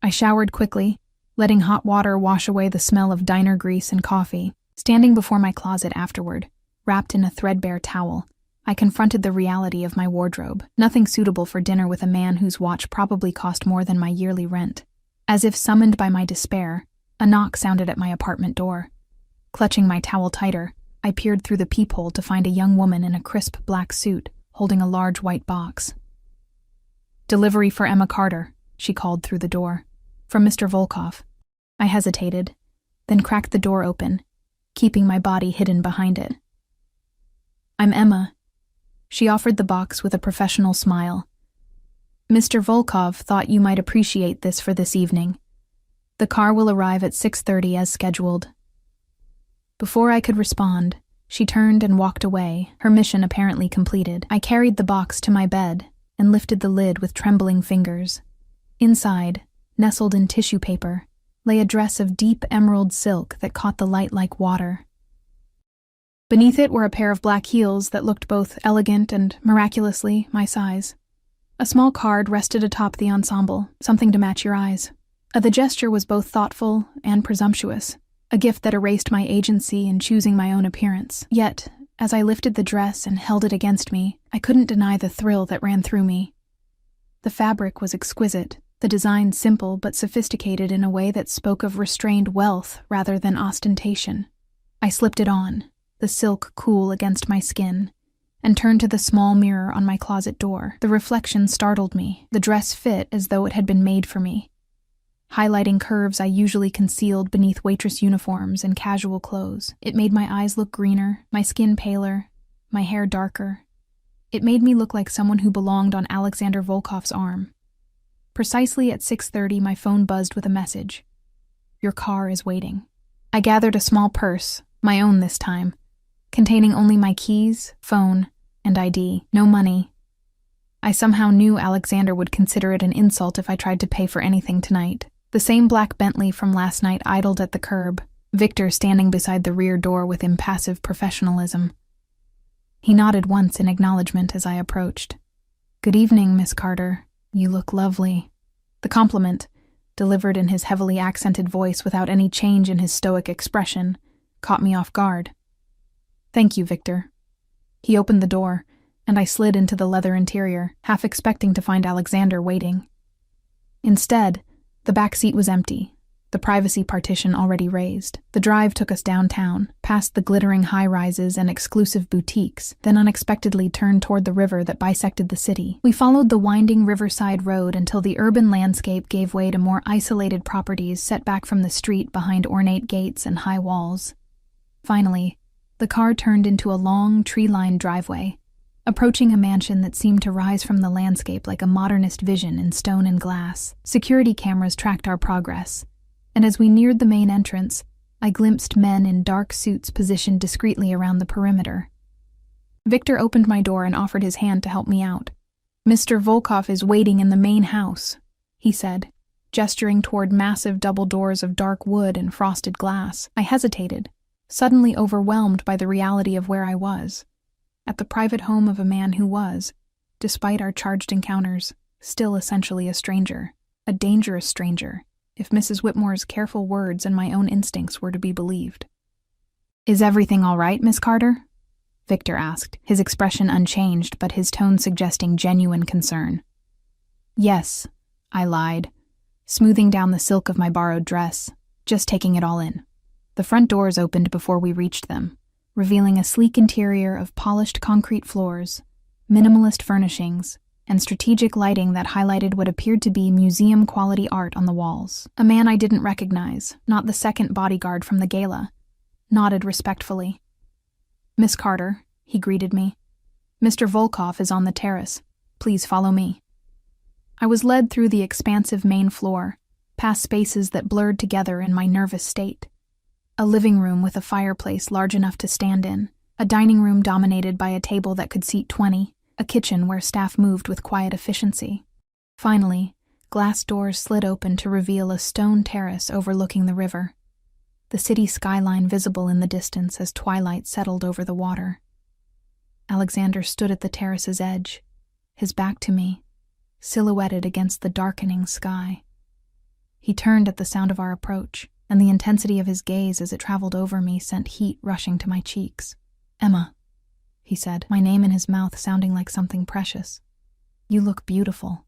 I showered quickly, letting hot water wash away the smell of diner grease and coffee. Standing before my closet afterward, wrapped in a threadbare towel, I confronted the reality of my wardrobe. Nothing suitable for dinner with a man whose watch probably cost more than my yearly rent. As if summoned by my despair, a knock sounded at my apartment door. Clutching my towel tighter, I peered through the peephole to find a young woman in a crisp black suit, holding a large white box. "Delivery for Emma Carter," she called through the door. "From Mr. Volkov." I hesitated, then cracked the door open, keeping my body hidden behind it. "I'm Emma." She offered the box with a professional smile. "Mr. Volkov thought you might appreciate this for this evening. The car will arrive at 6:30 as scheduled." Before I could respond, she turned and walked away, her mission apparently completed. I carried the box to my bed and lifted the lid with trembling fingers. Inside, nestled in tissue paper, lay a dress of deep emerald silk that caught the light like water. Beneath it were a pair of black heels that looked both elegant and, miraculously, my size. A small card rested atop the ensemble, something to match your eyes. The gesture was both thoughtful and presumptuous, a gift that erased my agency in choosing my own appearance. Yet, as I lifted the dress and held it against me, I couldn't deny the thrill that ran through me. The fabric was exquisite, the design simple but sophisticated in a way that spoke of restrained wealth rather than ostentation. I slipped it on, the silk cool against my skin, and turned to the small mirror on my closet door. The reflection startled me. The dress fit as though it had been made for me, highlighting curves I usually concealed beneath waitress uniforms and casual clothes. It made my eyes look greener, my skin paler, my hair darker. It made me look like someone who belonged on Alexander Volkov's arm. Precisely at 6:30, my phone buzzed with a message. "Your car is waiting." I gathered a small purse, my own this time, containing only my keys, phone, and ID. No money. I somehow knew Alexander would consider it an insult if I tried to pay for anything tonight. The same black Bentley from last night idled at the curb, Victor standing beside the rear door with impassive professionalism. He nodded once in acknowledgement as I approached. "Good evening, Miss Carter. You look lovely." The compliment, delivered in his heavily accented voice without any change in his stoic expression, caught me off guard. "Thank you, Victor." He opened the door, and I slid into the leather interior, half expecting to find Alexander waiting. Instead, the back seat was empty, the privacy partition already raised. The drive took us downtown, past the glittering high-rises and exclusive boutiques, then unexpectedly turned toward the river that bisected the city. We followed the winding riverside road until the urban landscape gave way to more isolated properties set back from the street behind ornate gates and high walls. Finally, the car turned into a long, tree-lined driveway, approaching a mansion that seemed to rise from the landscape like a modernist vision in stone and glass. Security cameras tracked our progress, and as we neared the main entrance, I glimpsed men in dark suits positioned discreetly around the perimeter. Victor opened my door and offered his hand to help me out. "Mr. Volkov is waiting in the main house," he said, gesturing toward massive double doors of dark wood and frosted glass. I hesitated, suddenly overwhelmed by the reality of where I was. At the private home of a man who was, despite our charged encounters, still essentially a stranger. A dangerous stranger, if Mrs. Whitmore's careful words and my own instincts were to be believed. "Is everything all right, Miss Carter?" Victor asked, his expression unchanged but his tone suggesting genuine concern. "Yes," I lied, smoothing down the silk of my borrowed dress, just taking it all in. The front doors opened before we reached them, revealing a sleek interior of polished concrete floors, minimalist furnishings, and strategic lighting that highlighted what appeared to be museum-quality art on the walls. A man I didn't recognize, not the second bodyguard from the gala, nodded respectfully. "Miss Carter," he greeted me. "Mr. Volkov is on the terrace. Please follow me." I was led through the expansive main floor, past spaces that blurred together in my nervous state. A living room with a fireplace large enough to stand in, a dining room dominated by a table that could seat 20, a kitchen where staff moved with quiet efficiency. Finally, glass doors slid open to reveal a stone terrace overlooking the river, the city skyline visible in the distance as twilight settled over the water. Alexander stood at the terrace's edge, his back to me, silhouetted against the darkening sky. He turned at the sound of our approach, and the intensity of his gaze as it traveled over me sent heat rushing to my cheeks. "Emma," he said, my name in his mouth sounding like something precious. "You look beautiful."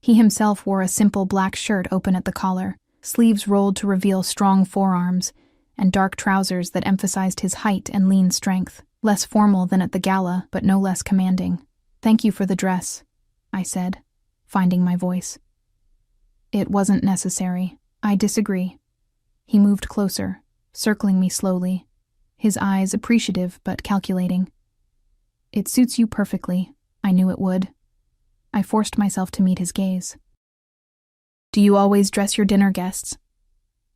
He himself wore a simple black shirt open at the collar, sleeves rolled to reveal strong forearms, and dark trousers that emphasized his height and lean strength, less formal than at the gala, but no less commanding. "Thank you for the dress," I said, finding my voice. "It wasn't necessary. I disagree." He moved closer, circling me slowly, his eyes appreciative but calculating. "It suits you perfectly. I knew it would." I forced myself to meet his gaze. "Do you always dress your dinner guests?"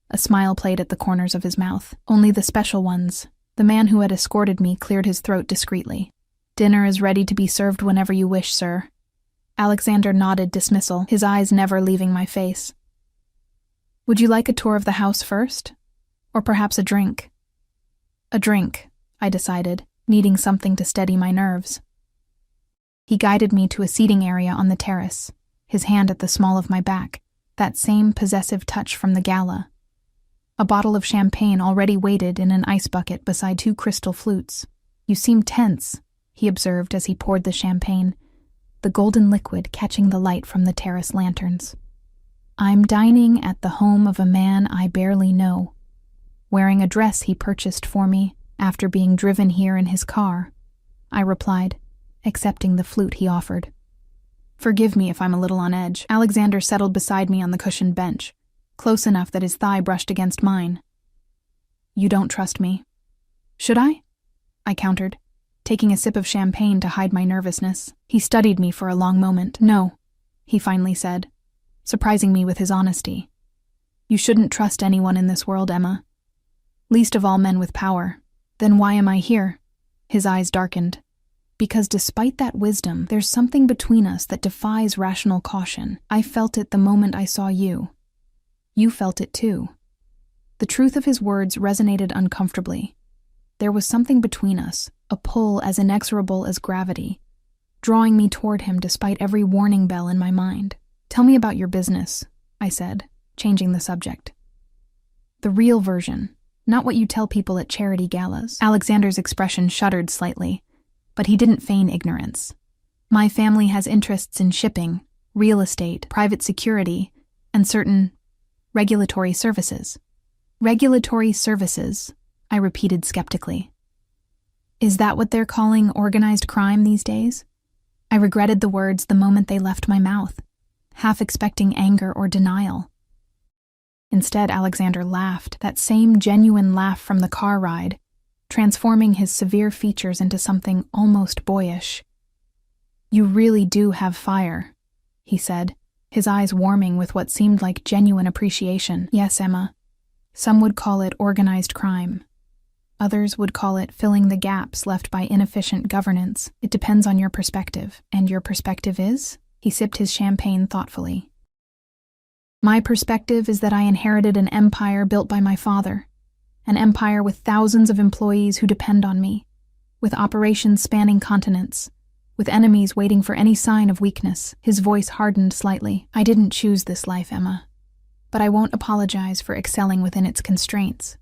A smile played at the corners of his mouth. "Only the special ones." The man who had escorted me cleared his throat discreetly. "Dinner is ready to be served whenever you wish, sir." Alexander nodded dismissal, his eyes never leaving my face. "Would you like a tour of the house first? Or perhaps a drink?" "A drink," I decided, needing something to steady my nerves. He guided me to a seating area on the terrace, his hand at the small of my back, that same possessive touch from the gala. A bottle of champagne already waited in an ice bucket beside 2 crystal flutes. "You seem tense," he observed as he poured the champagne, the golden liquid catching the light from the terrace lanterns. "I'm dining at the home of a man I barely know, wearing a dress he purchased for me after being driven here in his car," I replied, accepting the flute he offered. "Forgive me if I'm a little on edge." Alexander settled beside me on the cushioned bench, close enough that his thigh brushed against mine. "You don't trust me." "Should I?" I countered, taking a sip of champagne to hide my nervousness. He studied me for a long moment. "No," he finally said, surprising me with his honesty. "You shouldn't trust anyone in this world, Emma. Least of all men with power. Then why am I here?" His eyes darkened. "Because despite that wisdom, there's something between us that defies rational caution. I felt it the moment I saw you. You felt it too." The truth of his words resonated uncomfortably. There was something between us, a pull as inexorable as gravity, drawing me toward him despite every warning bell in my mind. "Tell me about your business," I said, changing the subject. "The real version, not what you tell people at charity galas." Alexander's expression shuddered slightly, but he didn't feign ignorance. "My family has interests in shipping, real estate, private security, and certain regulatory services." "Regulatory services," I repeated skeptically. "Is that what they're calling organized crime these days?" I regretted the words the moment they left my mouth, half expecting anger or denial. Instead, Alexander laughed, that same genuine laugh from the car ride, transforming his severe features into something almost boyish. "You really do have fire," he said, his eyes warming with what seemed like genuine appreciation. "Yes, Emma. Some would call it organized crime. Others would call it filling the gaps left by inefficient governance. It depends on your perspective." "And your perspective is?" He sipped his champagne thoughtfully. "My perspective is that I inherited an empire built by my father, an empire with thousands of employees who depend on me, with operations spanning continents, with enemies waiting for any sign of weakness." His voice hardened slightly. "I didn't choose this life, Emma, but I won't apologize for excelling within its constraints."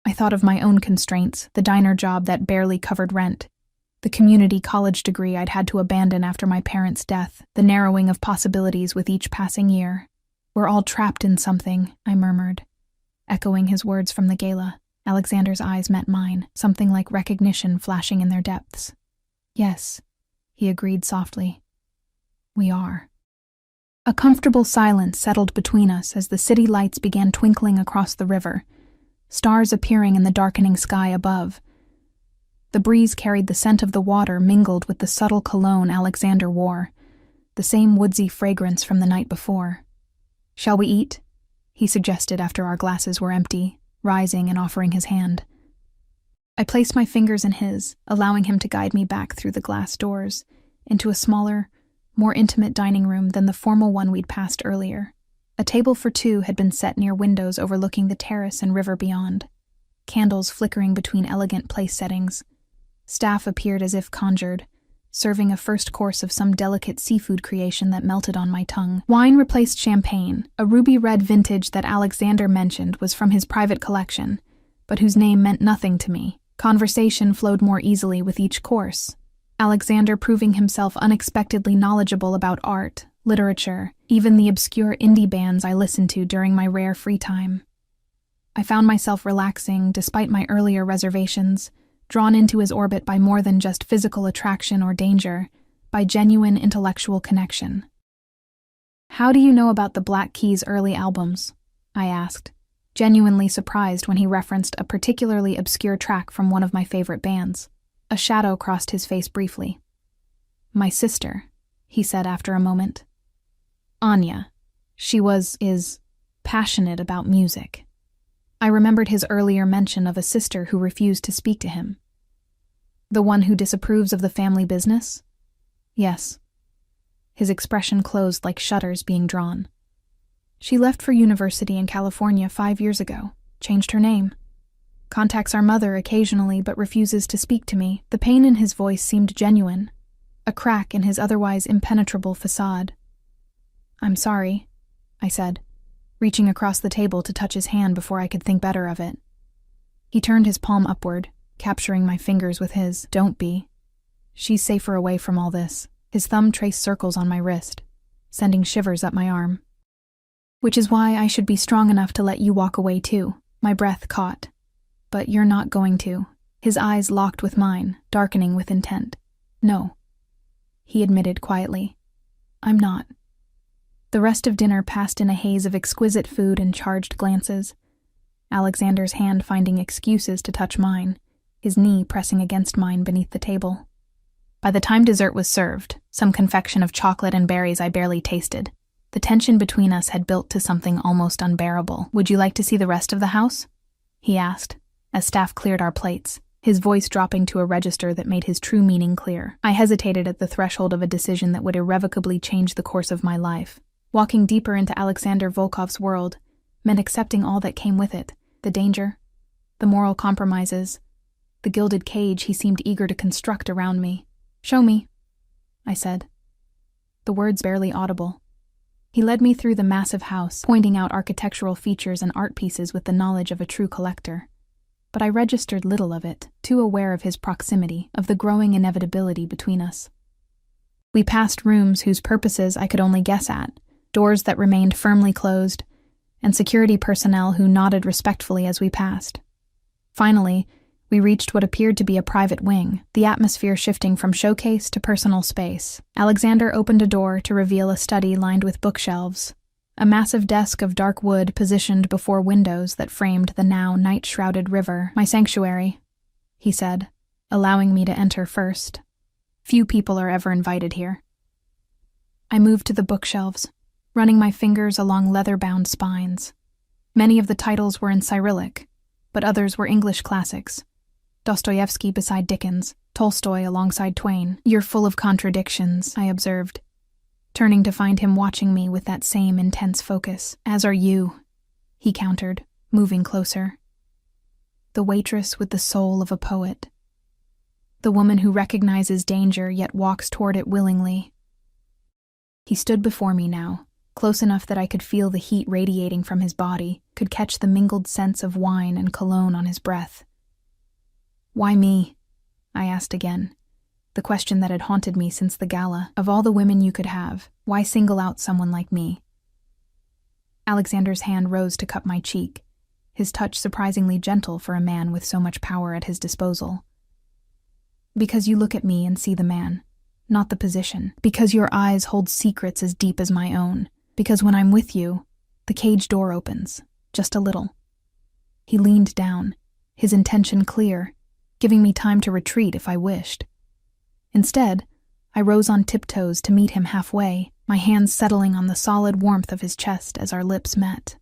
I thought of my own constraints, the diner job that barely covered rent, the community college degree I'd had to abandon after my parents' death, the narrowing of possibilities with each passing year. "We're all trapped in something," I murmured, echoing his words from the gala. Alexander's eyes met mine, something like recognition flashing in their depths. Yes, he agreed softly. We are. A comfortable silence settled between us as the city lights began twinkling across the river, stars appearing in the darkening sky above. The breeze carried the scent of the water mingled with the subtle cologne Alexander wore, the same woodsy fragrance from the night before. "Shall we eat?" he suggested after our glasses were empty, rising and offering his hand. I placed my fingers in his, allowing him to guide me back through the glass doors, into a smaller, more intimate dining room than the formal one we'd passed earlier. A table for two had been set near windows overlooking the terrace and river beyond, candles flickering between elegant place settings. Staff appeared as if conjured, serving a first course of some delicate seafood creation that melted on my tongue. Wine replaced champagne, a ruby red vintage that Alexander mentioned was from his private collection, but whose name meant nothing to me. Conversation flowed more easily with each course, Alexander proving himself unexpectedly knowledgeable about art, literature, even the obscure indie bands I listened to during my rare free time. I found myself relaxing despite my earlier reservations, drawn into his orbit by more than just physical attraction or danger, by genuine intellectual connection. "How do you know about the Black Keys' early albums?" I asked, genuinely surprised when he referenced a particularly obscure track from one of my favorite bands. A shadow crossed his face briefly. "My sister," he said after a moment. "Anya. She is passionate about music." I remembered his earlier mention of a sister who refused to speak to him. "The one who disapproves of the family business?" "Yes." His expression closed like shutters being drawn. "She left for university in California 5 years ago, changed her name. Contacts our mother occasionally but refuses to speak to me." The pain in his voice seemed genuine, a crack in his otherwise impenetrable facade. "I'm sorry," I said, reaching across the table to touch his hand before I could think better of it. He turned his palm upward, capturing my fingers with his. "Don't be. She's safer away from all this." His thumb traced circles on my wrist, sending shivers up my arm. "Which is why I should be strong enough to let you walk away too." My breath caught. "But you're not going to." His eyes locked with mine, darkening with intent. "No," he admitted quietly. "I'm not." The rest of dinner passed in a haze of exquisite food and charged glances, Alexander's hand finding excuses to touch mine, his knee pressing against mine beneath the table. By the time dessert was served, some confection of chocolate and berries I barely tasted, the tension between us had built to something almost unbearable. "Would you like to see the rest of the house?" he asked, as staff cleared our plates, his voice dropping to a register that made his true meaning clear. I hesitated at the threshold of a decision that would irrevocably change the course of my life. Walking deeper into Alexander Volkov's world meant accepting all that came with it, the danger, the moral compromises, the gilded cage he seemed eager to construct around me. "Show me," I said, the words barely audible. He led me through the massive house, pointing out architectural features and art pieces with the knowledge of a true collector. But I registered little of it, too aware of his proximity, of the growing inevitability between us. We passed rooms whose purposes I could only guess at, doors that remained firmly closed, and security personnel who nodded respectfully as we passed. Finally, we reached what appeared to be a private wing, the atmosphere shifting from showcase to personal space. Alexander opened a door to reveal a study lined with bookshelves, a massive desk of dark wood positioned before windows that framed the now night-shrouded river. "My sanctuary," he said, allowing me to enter first. "Few people are ever invited here." I moved to the bookshelves, running my fingers along leather-bound spines. Many of the titles were in Cyrillic, but others were English classics. Dostoevsky beside Dickens, Tolstoy alongside Twain. "You're full of contradictions," I observed, turning to find him watching me with that same intense focus. "As are you," he countered, moving closer. "The waitress with the soul of a poet. The woman who recognizes danger yet walks toward it willingly." He stood before me now, close enough that I could feel the heat radiating from his body, could catch the mingled scents of wine and cologne on his breath. "Why me?" I asked again, the question that had haunted me since the gala. "Of all the women you could have, why single out someone like me?" Alexander's hand rose to cup my cheek, his touch surprisingly gentle for a man with so much power at his disposal. "Because you look at me and see the man, not the position. Because your eyes hold secrets as deep as my own. Because when I'm with you, the cage door opens, just a little." He leaned down, his intention clear, giving me time to retreat if I wished. Instead, I rose on tiptoes to meet him halfway, my hands settling on the solid warmth of his chest as our lips met.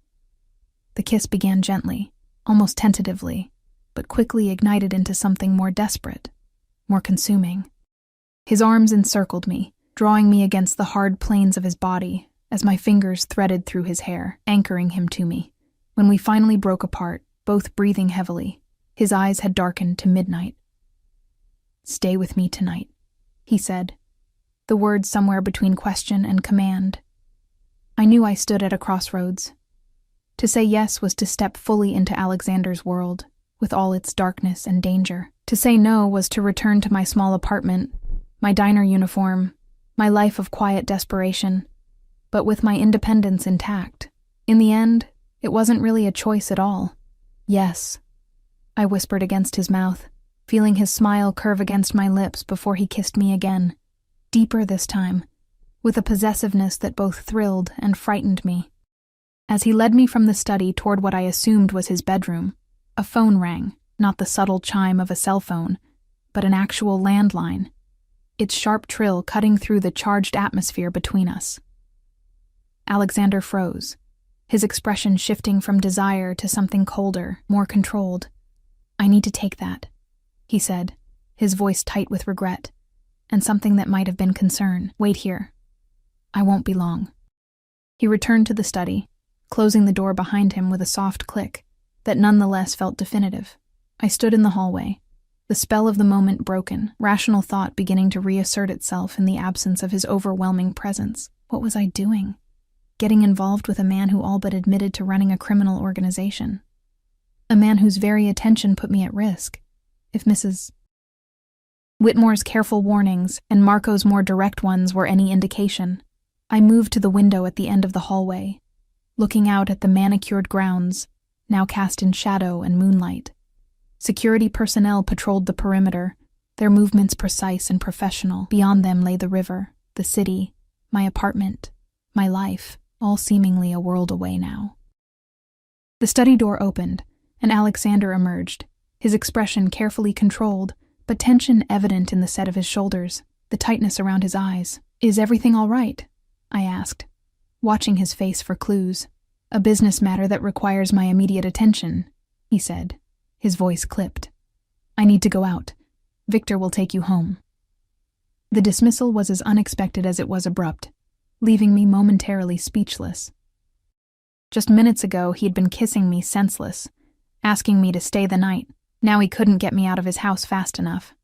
The kiss began gently, almost tentatively, but quickly ignited into something more desperate, more consuming. His arms encircled me, drawing me against the hard planes of his body as my fingers threaded through his hair, anchoring him to me. When we finally broke apart, both breathing heavily, his eyes had darkened to midnight. "Stay with me tonight," he said, the words somewhere between question and command. I knew I stood at a crossroads. To say yes was to step fully into Alexander's world, with all its darkness and danger. To say no was to return to my small apartment, my diner uniform, my life of quiet desperation, but with my independence intact. In the end, it wasn't really a choice at all. "Yes," I whispered against his mouth, feeling his smile curve against my lips before he kissed me again, deeper this time, with a possessiveness that both thrilled and frightened me. As he led me from the study toward what I assumed was his bedroom, a phone rang, not the subtle chime of a cell phone, but an actual landline, its sharp trill cutting through the charged atmosphere between us. Alexander froze, his expression shifting from desire to something colder, more controlled. "I need to take that," he said, his voice tight with regret, and something that might have been concern. "Wait here. I won't be long." He returned to the study, closing the door behind him with a soft click that nonetheless felt definitive. I stood in the hallway, the spell of the moment broken, rational thought beginning to reassert itself in the absence of his overwhelming presence. What was I doing? Getting involved with a man who all but admitted to running a criminal organization. A man whose very attention put me at risk. If Mrs. Whitmore's careful warnings and Marco's more direct ones were any indication, I moved to the window at the end of the hallway, looking out at the manicured grounds, now cast in shadow and moonlight. Security personnel patrolled the perimeter, their movements precise and professional. Beyond them lay the river, the city, my apartment, my life, all seemingly a world away now. The study door opened, and Alexander emerged, his expression carefully controlled, but tension evident in the set of his shoulders, the tightness around his eyes. "Is everything all right?" I asked, watching his face for clues. "A business matter that requires my immediate attention," he said, his voice clipped. "I need to go out. Victor will take you home." The dismissal was as unexpected as it was abrupt, leaving me momentarily speechless. Just minutes ago, he had been kissing me senseless, asking me to stay the night. Now he couldn't get me out of his house fast enough.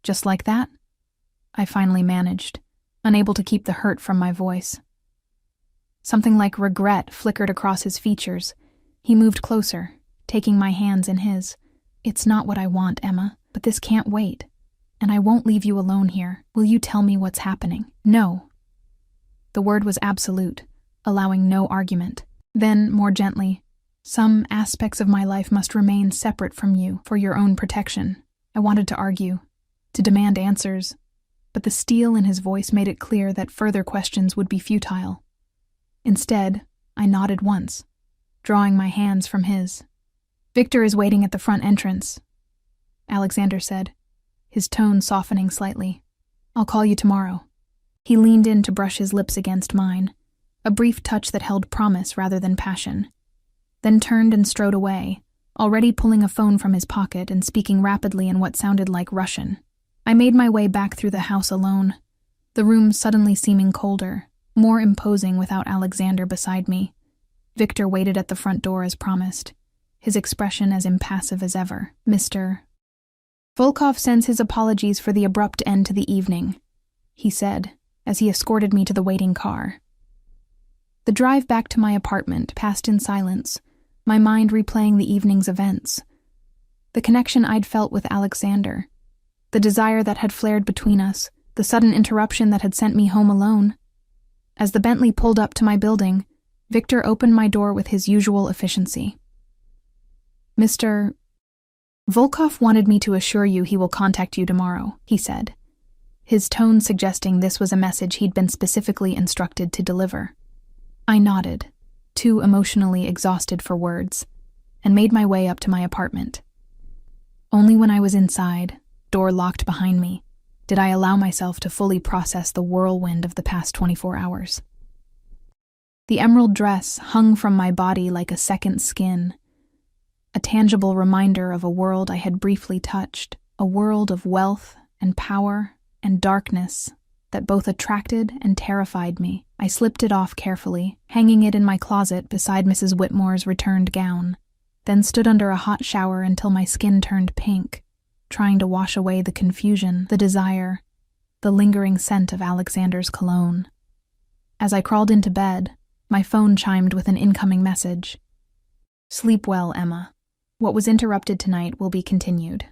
Just like that? I finally managed, unable to keep the hurt from my voice. Something like regret flickered across his features. He moved closer, taking my hands in his. "It's not what I want, Emma, but this can't wait. And I won't leave you alone here. Will you tell me what's happening?" "No." The word was absolute, allowing no argument. Then, more gently, "Some aspects of my life must remain separate from you for your own protection." I wanted to argue, to demand answers, but the steel in his voice made it clear that further questions would be futile. Instead, I nodded once, drawing my hands from his. "Victor is waiting at the front entrance," Alexander said, his tone softening slightly. "I'll call you tomorrow." He leaned in to brush his lips against mine, a brief touch that held promise rather than passion, then turned and strode away, already pulling a phone from his pocket and speaking rapidly in what sounded like Russian. I made my way back through the house alone, the room suddenly seeming colder, more imposing without Alexander beside me. Victor waited at the front door as promised, his expression as impassive as ever. "Mr. Volkov sends his apologies for the abrupt end to the evening," he said, as he escorted me to the waiting car. The drive back to my apartment passed in silence, my mind replaying the evening's events. The connection I'd felt with Alexander, the desire that had flared between us, the sudden interruption that had sent me home alone. As the Bentley pulled up to my building, Victor opened my door with his usual efficiency. Mr. Volkov wanted me to assure you he will contact you tomorrow, he said, his tone suggesting this was a message he'd been specifically instructed to deliver. I nodded, too emotionally exhausted for words, and made my way up to my apartment. Only when I was inside, door locked behind me, did I allow myself to fully process the whirlwind of the past 24 hours. The emerald dress hung from my body like a second skin, a tangible reminder of a world I had briefly touched, a world of wealth and power and darkness that both attracted and terrified me. I slipped it off carefully, hanging it in my closet beside Mrs. Whitmore's returned gown, then stood under a hot shower until my skin turned pink, trying to wash away the confusion, the desire, the lingering scent of Alexander's cologne. As I crawled into bed, my phone chimed with an incoming message. Sleep well, Emma. What was interrupted tonight will be continued.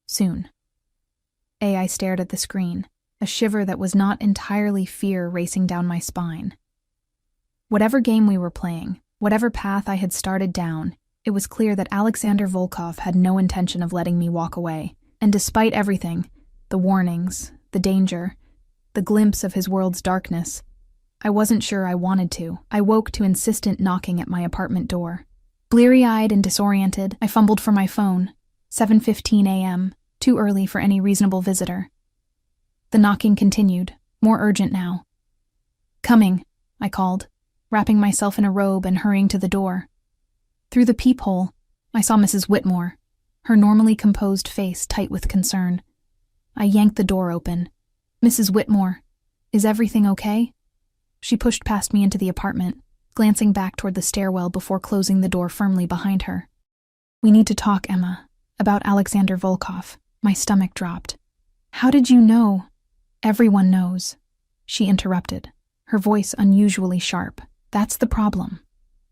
Soon. I stared at the screen, a shiver that was not entirely fear racing down my spine. Whatever game we were playing, whatever path I had started down, it was clear that Alexander Volkov had no intention of letting me walk away, and despite everything, the warnings, the danger, the glimpse of his world's darkness, I wasn't sure I wanted to. I woke to insistent knocking at my apartment door. Bleary-eyed and disoriented, I fumbled for my phone. 7:15 a.m., too early for any reasonable visitor. The knocking continued, more urgent now. Coming, I called, wrapping myself in a robe and hurrying to the door. Through the peephole, I saw Mrs. Whitmore, her normally composed face tight with concern. I yanked the door open. Mrs. Whitmore, is everything okay? She pushed past me into the apartment, glancing back toward the stairwell before closing the door firmly behind her. We need to talk, Emma, about Alexander Volkov. My stomach dropped. How did you know? Everyone knows, she interrupted, her voice unusually sharp. That's the problem.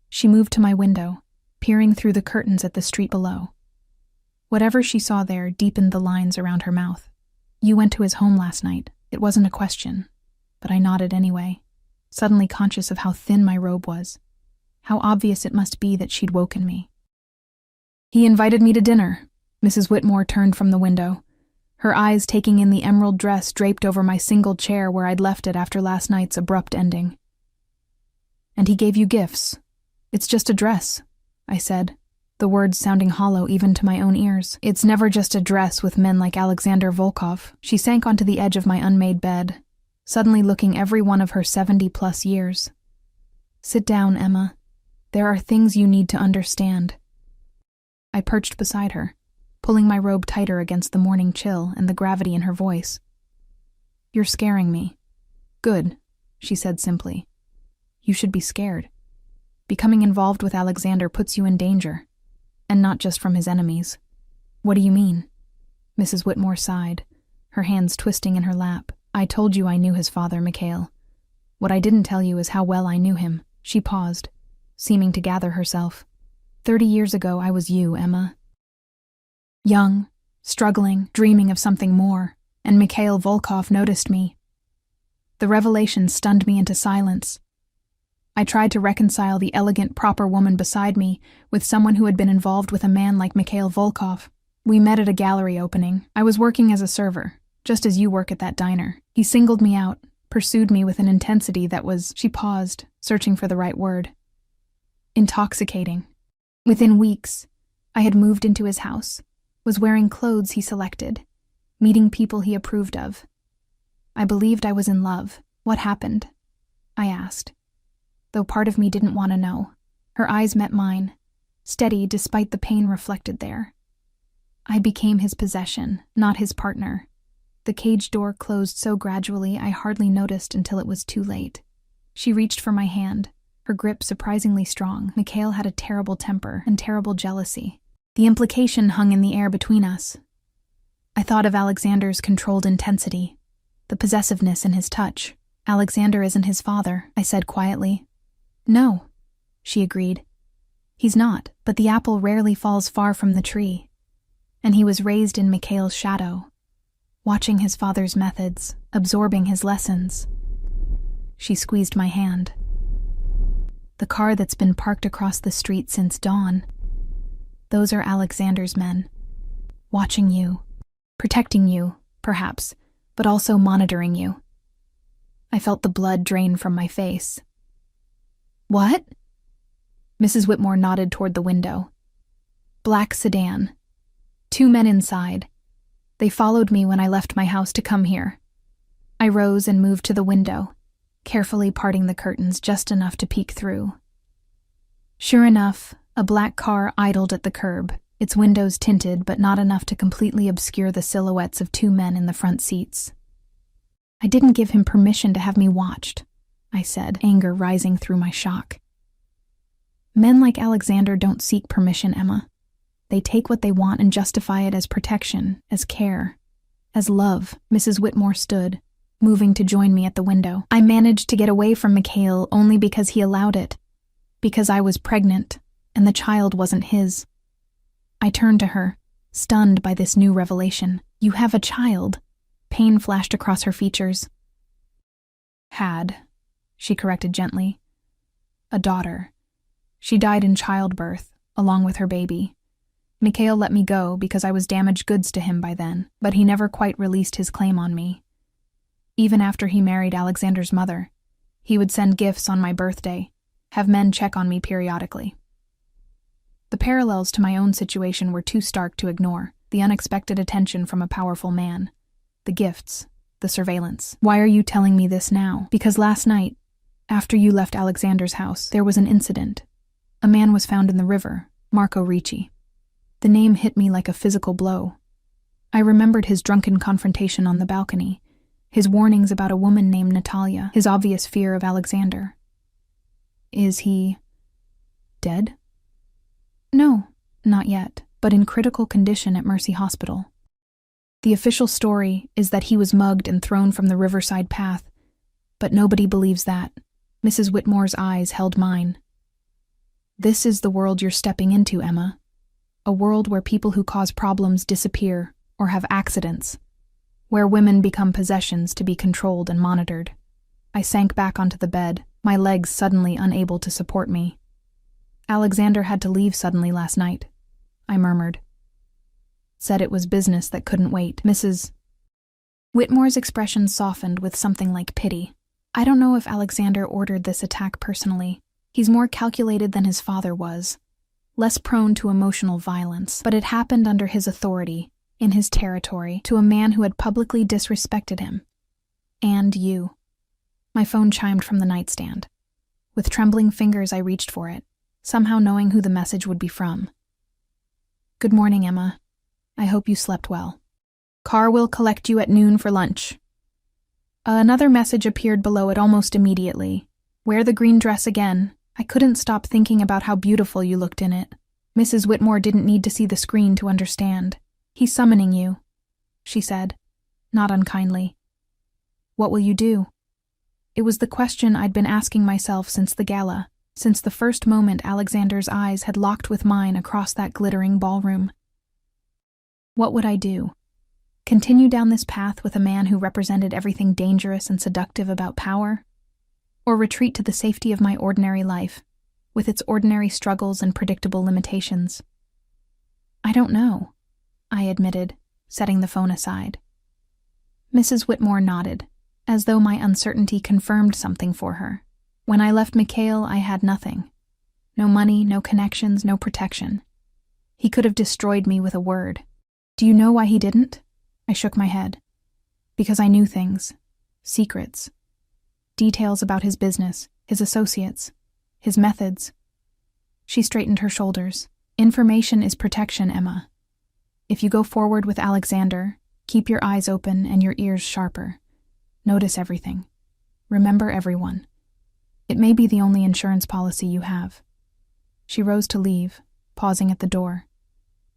She moved to my window, peering through the curtains at the street below. Whatever she saw there deepened the lines around her mouth. You went to his home last night. It wasn't a question, but I nodded anyway, suddenly conscious of how thin my robe was, how obvious it must be that she'd woken me. He invited me to dinner. Mrs. Whitmore turned from the window, her eyes taking in the emerald dress draped over my single chair where I'd left it after last night's abrupt ending. And he gave you gifts. It's just a dress, I said, the words sounding hollow even to my own ears. It's never just a dress with men like Alexander Volkov. She sank onto the edge of my unmade bed, suddenly looking every one of her 70-plus years. Sit down, Emma. There are things you need to understand. I perched beside her, pulling my robe tighter against the morning chill and the gravity in her voice. You're scaring me. Good, she said simply. You should be scared. Becoming involved with Alexander puts you in danger, and not just from his enemies. What do you mean? Mrs. Whitmore sighed, her hands twisting in her lap. I told you I knew his father, Mikhail. What I didn't tell you is how well I knew him. She paused, seeming to gather herself. 30 years ago, I was you, Emma. Young, struggling, dreaming of something more, and Mikhail Volkov noticed me. The revelation stunned me into silence. I tried to reconcile the elegant, proper woman beside me with someone who had been involved with a man like Mikhail Volkov. We met at a gallery opening. I was working as a server, just as you work at that diner. He singled me out, pursued me with an intensity that was— She paused, searching for the right word. Intoxicating. Within weeks, I had moved into his house, was wearing clothes he selected, meeting people he approved of. I believed I was in love. What happened? I asked, though part of me didn't want to know. Her eyes met mine, steady despite the pain reflected there. I became his possession, not his partner. The cage door closed so gradually I hardly noticed until it was too late. She reached for my hand, her grip surprisingly strong. Mikhail had a terrible temper and terrible jealousy. The implication hung in the air between us. I thought of Alexander's controlled intensity, the possessiveness in his touch. Alexander isn't his father, I said quietly. No, she agreed. He's not, but the apple rarely falls far from the tree. And he was raised in Mikhail's shadow, watching his father's methods, absorbing his lessons. She squeezed my hand. The car that's been parked across the street since dawn. Those are Alexander's men. Watching you. Protecting you, perhaps, but also monitoring you. I felt the blood drain from my face. What? Mrs. Whitmore nodded toward the window. Black sedan. 2 men inside. They followed me when I left my house to come here. I rose and moved to the window, carefully parting the curtains just enough to peek through. Sure enough, a black car idled at the curb, its windows tinted but not enough to completely obscure the silhouettes of 2 men in the front seats. I didn't give him permission to have me watched, I said, anger rising through my shock. Men like Alexander don't seek permission, Emma. They take what they want and justify it as protection, as care, as love. Mrs. Whitmore stood, moving to join me at the window. I managed to get away from Mikhail only because he allowed it, because I was pregnant, and the child wasn't his. I turned to her, stunned by this new revelation. You have a child. Pain flashed across her features. Had, she corrected gently. A daughter. She died in childbirth, along with her baby. Mikhail let me go because I was damaged goods to him by then, but he never quite released his claim on me. Even after he married Alexander's mother, he would send gifts on my birthday, have men check on me periodically. The parallels to my own situation were too stark to ignore, the unexpected attention from a powerful man, the gifts, the surveillance. Why are you telling me this now? Because last night, after you left Alexander's house, there was an incident. A man was found in the river, Marco Ricci. The name hit me like a physical blow. I remembered his drunken confrontation on the balcony, his warnings about a woman named Natalia, his obvious fear of Alexander. Is he dead? No, not yet, but in critical condition at Mercy Hospital. The official story is that he was mugged and thrown from the riverside path, but nobody believes that. Mrs. Whitmore's eyes held mine. This is the world you're stepping into, Emma. A world where people who cause problems disappear or have accidents, where women become possessions to be controlled and monitored. I sank back onto the bed, my legs suddenly unable to support me. Alexander had to leave suddenly last night, I murmured. Said it was business that couldn't wait. Mrs. Whitmore's expression softened with something like pity. I don't know if Alexander ordered this attack personally. He's more calculated than his father was, less prone to emotional violence, but it happened under his authority, in his territory, to a man who had publicly disrespected him. And you. My phone chimed from the nightstand. With trembling fingers I reached for it, somehow knowing who the message would be from. Good morning, Emma. I hope you slept well. Car will collect you at noon for lunch. Another message appeared below it almost immediately. Wear the green dress again. I couldn't stop thinking about how beautiful you looked in it. Mrs. Whitmore didn't need to see the screen to understand. He's summoning you, she said, not unkindly. What will you do? It was the question I'd been asking myself since the gala, since the first moment Alexander's eyes had locked with mine across that glittering ballroom. What would I do? Continue down this path with a man who represented everything dangerous and seductive about power? Or retreat to the safety of my ordinary life, with its ordinary struggles and predictable limitations? I don't know, I admitted, setting the phone aside. Mrs. Whitmore nodded, as though my uncertainty confirmed something for her. When I left Mikhail, I had nothing. No money, no connections, no protection. He could have destroyed me with a word. Do you know why he didn't? I shook my head. Because I knew things. Secrets. Details about his business, his associates, his methods. She straightened her shoulders. Information is protection, Emma. If you go forward with Alexander, keep your eyes open and your ears sharper. Notice everything. Remember everyone. It may be the only insurance policy you have. She rose to leave, pausing at the door.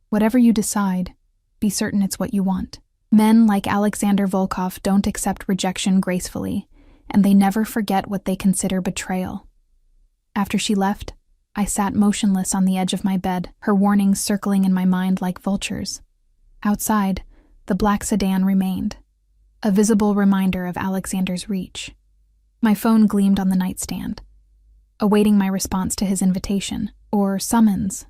Whatever you decide, be certain it's what you want. Men like Alexander Volkov don't accept rejection gracefully, and they never forget what they consider betrayal. After she left, I sat motionless on the edge of my bed, her warnings circling in my mind like vultures. Outside, the black sedan remained, a visible reminder of Alexander's reach. My phone gleamed on the nightstand, awaiting my response to his invitation, or summons,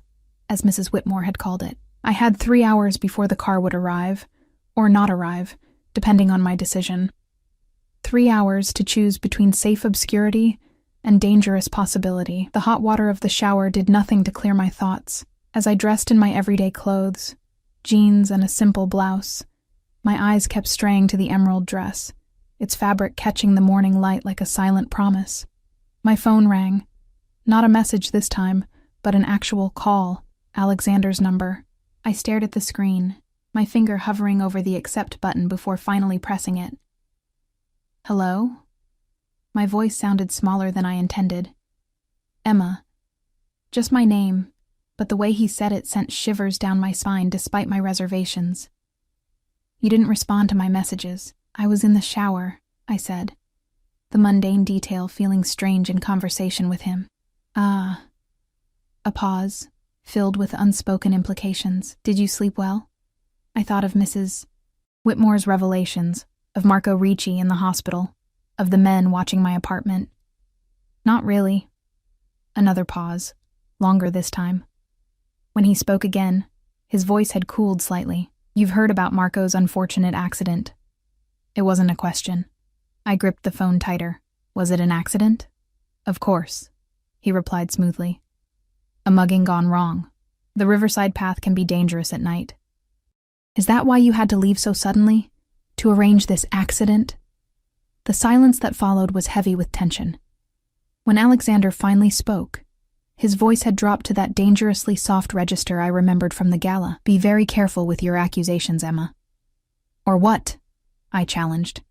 as Mrs. Whitmore had called it. I had 3 hours before the car would arrive, or not arrive, depending on my decision. 3 hours to choose between safe obscurity and dangerous possibility. The hot water of the shower did nothing to clear my thoughts. As I dressed in my everyday clothes, jeans and a simple blouse, my eyes kept straying to the emerald dress, its fabric catching the morning light like a silent promise. My phone rang. Not a message this time, but an actual call, Alexander's number. I stared at the screen, my finger hovering over the accept button before finally pressing it. Hello? My voice sounded smaller than I intended. Emma. Just my name, but the way he said it sent shivers down my spine despite my reservations. You didn't respond to my messages. I was in the shower, I said, the mundane detail feeling strange in conversation with him. Ah. A pause, filled with unspoken implications. Did you sleep well? I thought of Mrs. Whitmore's revelations, of Marco Ricci in the hospital, of the men watching my apartment. Not really. Another pause, longer this time. When he spoke again, his voice had cooled slightly. You've heard about Marco's unfortunate accident. It wasn't a question. I gripped the phone tighter. Was it an accident? Of course, he replied smoothly. A mugging gone wrong. The riverside path can be dangerous at night. Is that why you had to leave so suddenly? To arrange this accident? The silence that followed was heavy with tension. When Alexander finally spoke, his voice had dropped to that dangerously soft register I remembered from the gala. Be very careful with your accusations, Emma. Or what? I challenged,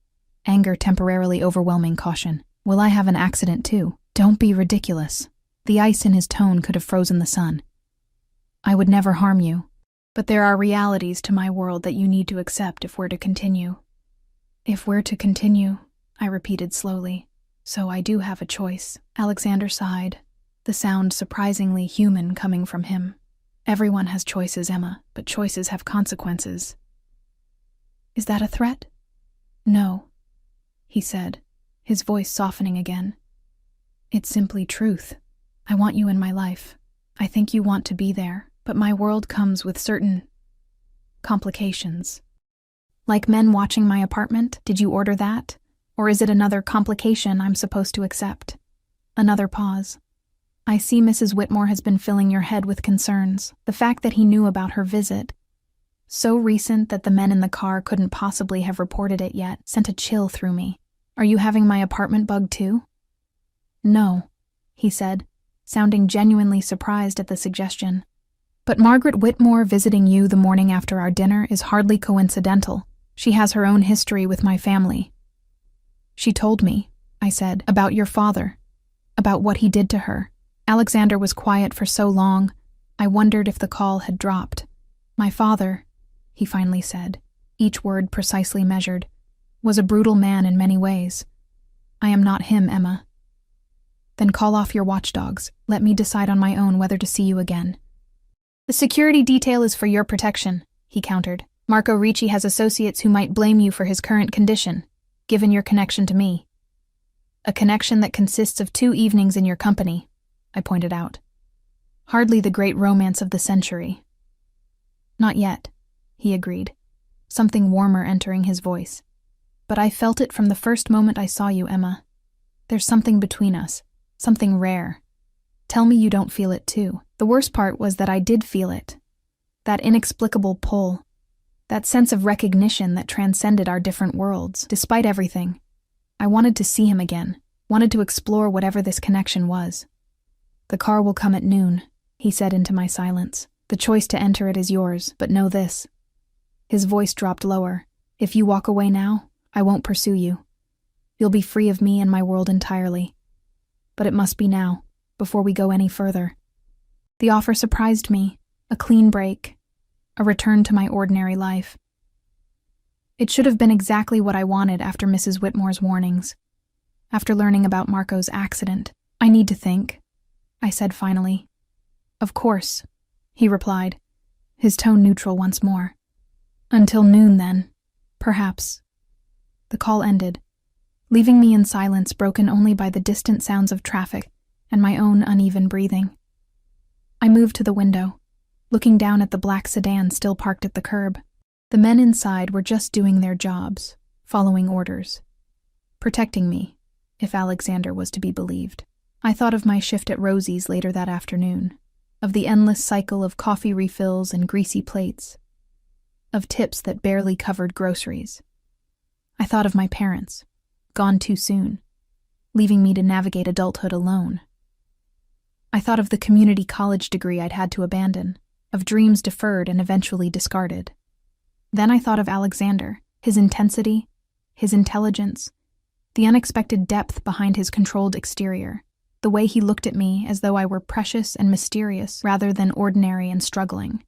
anger temporarily overwhelming caution. Will I have an accident too? Don't be ridiculous. The ice in his tone could have frozen the sun. I would never harm you, but there are realities to my world that you need to accept if we're to continue. If we're to continue, I repeated slowly. So I do have a choice. Alexander sighed, the sound surprisingly human coming from him. Everyone has choices, Emma, but choices have consequences. Is that a threat? No, he said, his voice softening again. It's simply truth. I want you in my life. I think you want to be there, but my world comes with certain complications. Like men watching my apartment? Did you order that? Or is it another complication I'm supposed to accept? Another pause. I see Mrs. Whitmore has been filling your head with concerns. The fact that he knew about her visit, so recent that the men in the car couldn't possibly have reported it yet, sent a chill through me. Are you having my apartment bug too? No, he said, sounding genuinely surprised at the suggestion. But Margaret Whitmore visiting you the morning after our dinner is hardly coincidental. She has her own history with my family. She told me, I said, about your father, about what he did to her. Alexander was quiet for so long, I wondered if the call had dropped. My father, he finally said, each word precisely measured, was a brutal man in many ways. I am not him, Emma. Then call off your watchdogs. Let me decide on my own whether to see you again. The security detail is for your protection, he countered. Marco Ricci has associates who might blame you for his current condition, given your connection to me. A connection that consists of 2 evenings in your company, I pointed out. Hardly the great romance of the century. Not yet, he agreed, something warmer entering his voice. But I felt it from the first moment I saw you, Emma. There's something between us, something rare. Tell me you don't feel it too. The worst part was that I did feel it. That inexplicable pull. That sense of recognition that transcended our different worlds. Despite everything, I wanted to see him again, wanted to explore whatever this connection was. The car will come at noon, he said into my silence. The choice to enter it is yours, but know this. His voice dropped lower. If you walk away now, I won't pursue you. You'll be free of me and my world entirely. But it must be now, before we go any further. The offer surprised me, a clean break, a return to my ordinary life. It should have been exactly what I wanted after Mrs. Whitmore's warnings. After learning about Marco's accident, I need to think, I said finally. Of course, he replied, his tone neutral once more. Until noon then, perhaps. The call ended, leaving me in silence broken only by the distant sounds of traffic and my own uneven breathing. I moved to the window, looking down at the black sedan still parked at the curb. The men inside were just doing their jobs, following orders, protecting me, if Alexander was to be believed. I thought of my shift at Rosie's later that afternoon, of the endless cycle of coffee refills and greasy plates, of tips that barely covered groceries. I thought of my parents, gone too soon, leaving me to navigate adulthood alone. I thought of the community college degree I'd had to abandon, of dreams deferred and eventually discarded. Then I thought of Alexander, his intensity, his intelligence, the unexpected depth behind his controlled exterior, the way he looked at me as though I were precious and mysterious rather than ordinary and struggling.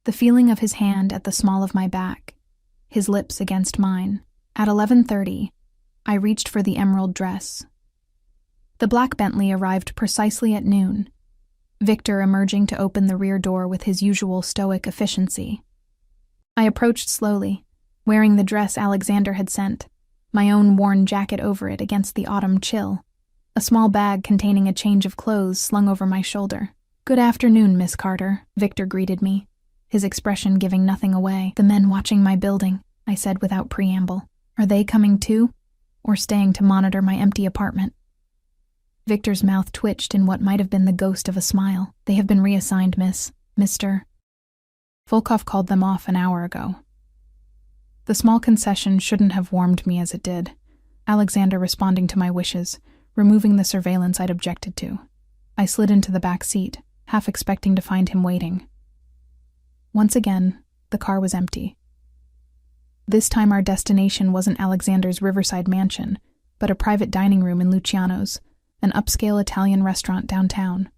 The feeling of his hand at the small of my back, his lips against mine. At 11:30, I reached for the emerald dress. The black Bentley arrived precisely at noon, Victor emerging to open the rear door with his usual stoic efficiency. I approached slowly, wearing the dress Alexander had sent, my own worn jacket over it against the autumn chill, a small bag containing a change of clothes slung over my shoulder. "Good afternoon, Miss Carter," Victor greeted me, his expression giving nothing away. "The men watching my building," I said without preamble. "Are they coming too, or staying to monitor my empty apartment?" Victor's mouth twitched in what might have been the ghost of a smile. "They have been reassigned, Mr. Volkov called them off an hour ago." The small concession shouldn't have warmed me as it did, Alexander responding to my wishes, removing the surveillance I'd objected to. I slid into the back seat, half expecting to find him waiting. Once again, the car was empty. This time our destination wasn't Alexander's riverside mansion, but a private dining room in Luciano's, an upscale Italian restaurant downtown.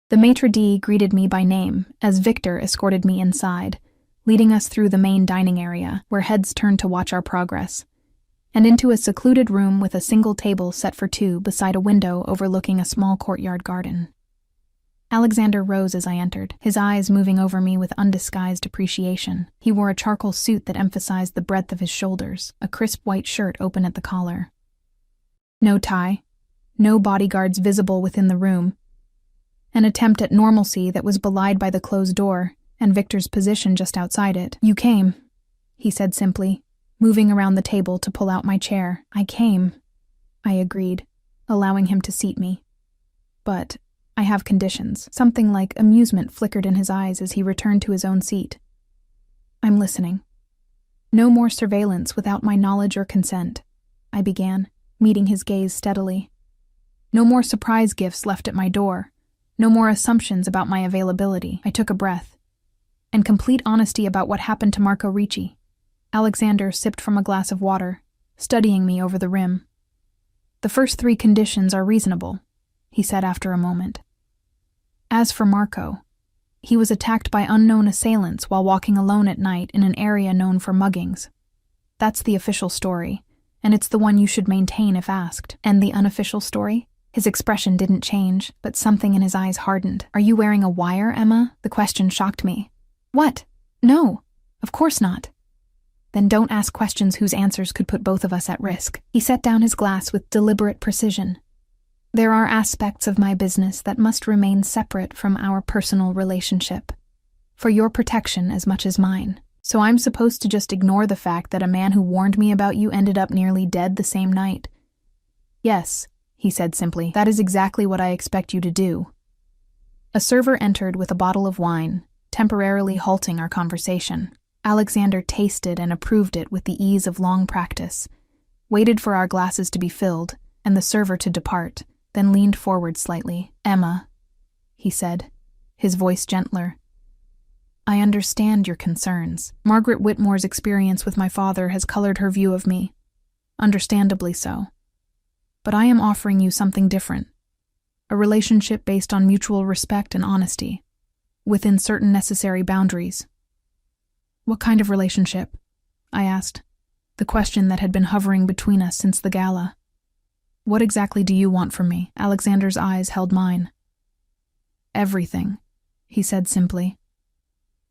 The maitre d' greeted me by name as Victor escorted me inside, leading us through the main dining area, where heads turned to watch our progress, and into a secluded room with a single table set for two beside a window overlooking a small courtyard garden. Alexander rose as I entered, his eyes moving over me with undisguised appreciation. He wore a charcoal suit that emphasized the breadth of his shoulders, a crisp white shirt open at the collar. No tie, no bodyguards visible within the room, an attempt at normalcy that was belied by the closed door and Victor's position just outside it. "You came," he said simply, moving around the table to pull out my chair. "I came," I agreed, allowing him to seat me. "But I have conditions." Something like amusement flickered in his eyes as he returned to his own seat. "I'm listening." "No more surveillance without my knowledge or consent," I began, meeting his gaze steadily. "No more surprise gifts left at my door. No more assumptions about my availability." I took a breath. "And complete honesty about what happened to Marco Ricci." Alexander sipped from a glass of water, studying me over the rim. "The first three conditions are reasonable," he said after a moment. "As for Marco, he was attacked by unknown assailants while walking alone at night in an area known for muggings. That's the official story, and it's the one you should maintain if asked." "And the unofficial story?" His expression didn't change, but something in his eyes hardened. "Are you wearing a wire, Emma?" The question shocked me. "What? No, of course not." "Then don't ask questions whose answers could put both of us at risk." He set down his glass with deliberate precision. "There are aspects of my business that must remain separate from our personal relationship, for your protection as much as mine. So I'm supposed to just ignore the fact that a man who warned me about you ended up nearly dead the same night?" "Yes," he said simply. "That is exactly what I expect you to do." A server entered with a bottle of wine, temporarily halting our conversation. Alexander tasted and approved it with the ease of long practice, waited for our glasses to be filled and the server to depart, then leaned forward slightly. "Emma," he said, his voice gentler, "I understand your concerns. Margaret Whitmore's experience with my father has colored her view of me, understandably so. But I am offering you something different, a relationship based on mutual respect and honesty, within certain necessary boundaries." "What kind of relationship?" I asked, the question that had been hovering between us since the gala. "What exactly do you want from me?" Alexander's eyes held mine. "Everything," he said simply.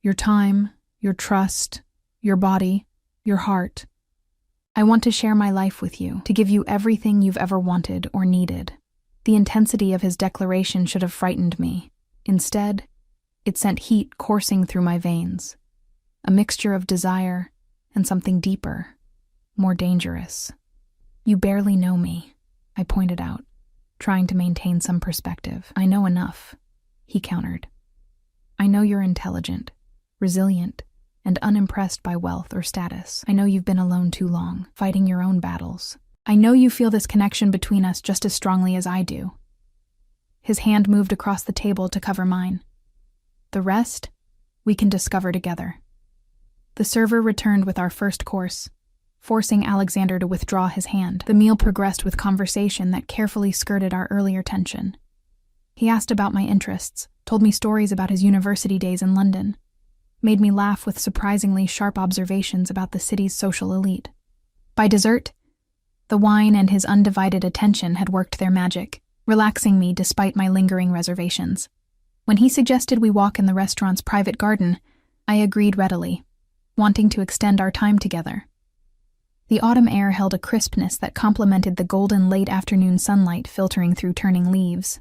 "Your time, your trust, your body, your heart. I want to share my life with you, to give you everything you've ever wanted or needed." The intensity of his declaration should have frightened me. Instead, It sent heat coursing through my veins, a mixture of desire and something deeper, more dangerous. "You barely know me," I pointed out, trying to maintain some perspective. "I know enough," he countered. "I know you're intelligent, resilient, and unimpressed by wealth or status. I know you've been alone too long, fighting your own battles. I know you feel this connection between us just as strongly as I do." His hand moved across the table to cover mine. "The rest, we can discover together." The server returned with our first course, forcing Alexander to withdraw his hand. The meal progressed with conversation that carefully skirted our earlier tension. He asked about my interests, told me stories about his university days in London, made me laugh with surprisingly sharp observations about the city's social elite. By dessert, the wine and his undivided attention had worked their magic, relaxing me despite my lingering reservations. When he suggested we walk in the restaurant's private garden, I agreed readily, wanting to extend our time together. The autumn air held a crispness that complemented the golden late-afternoon sunlight filtering through turning leaves.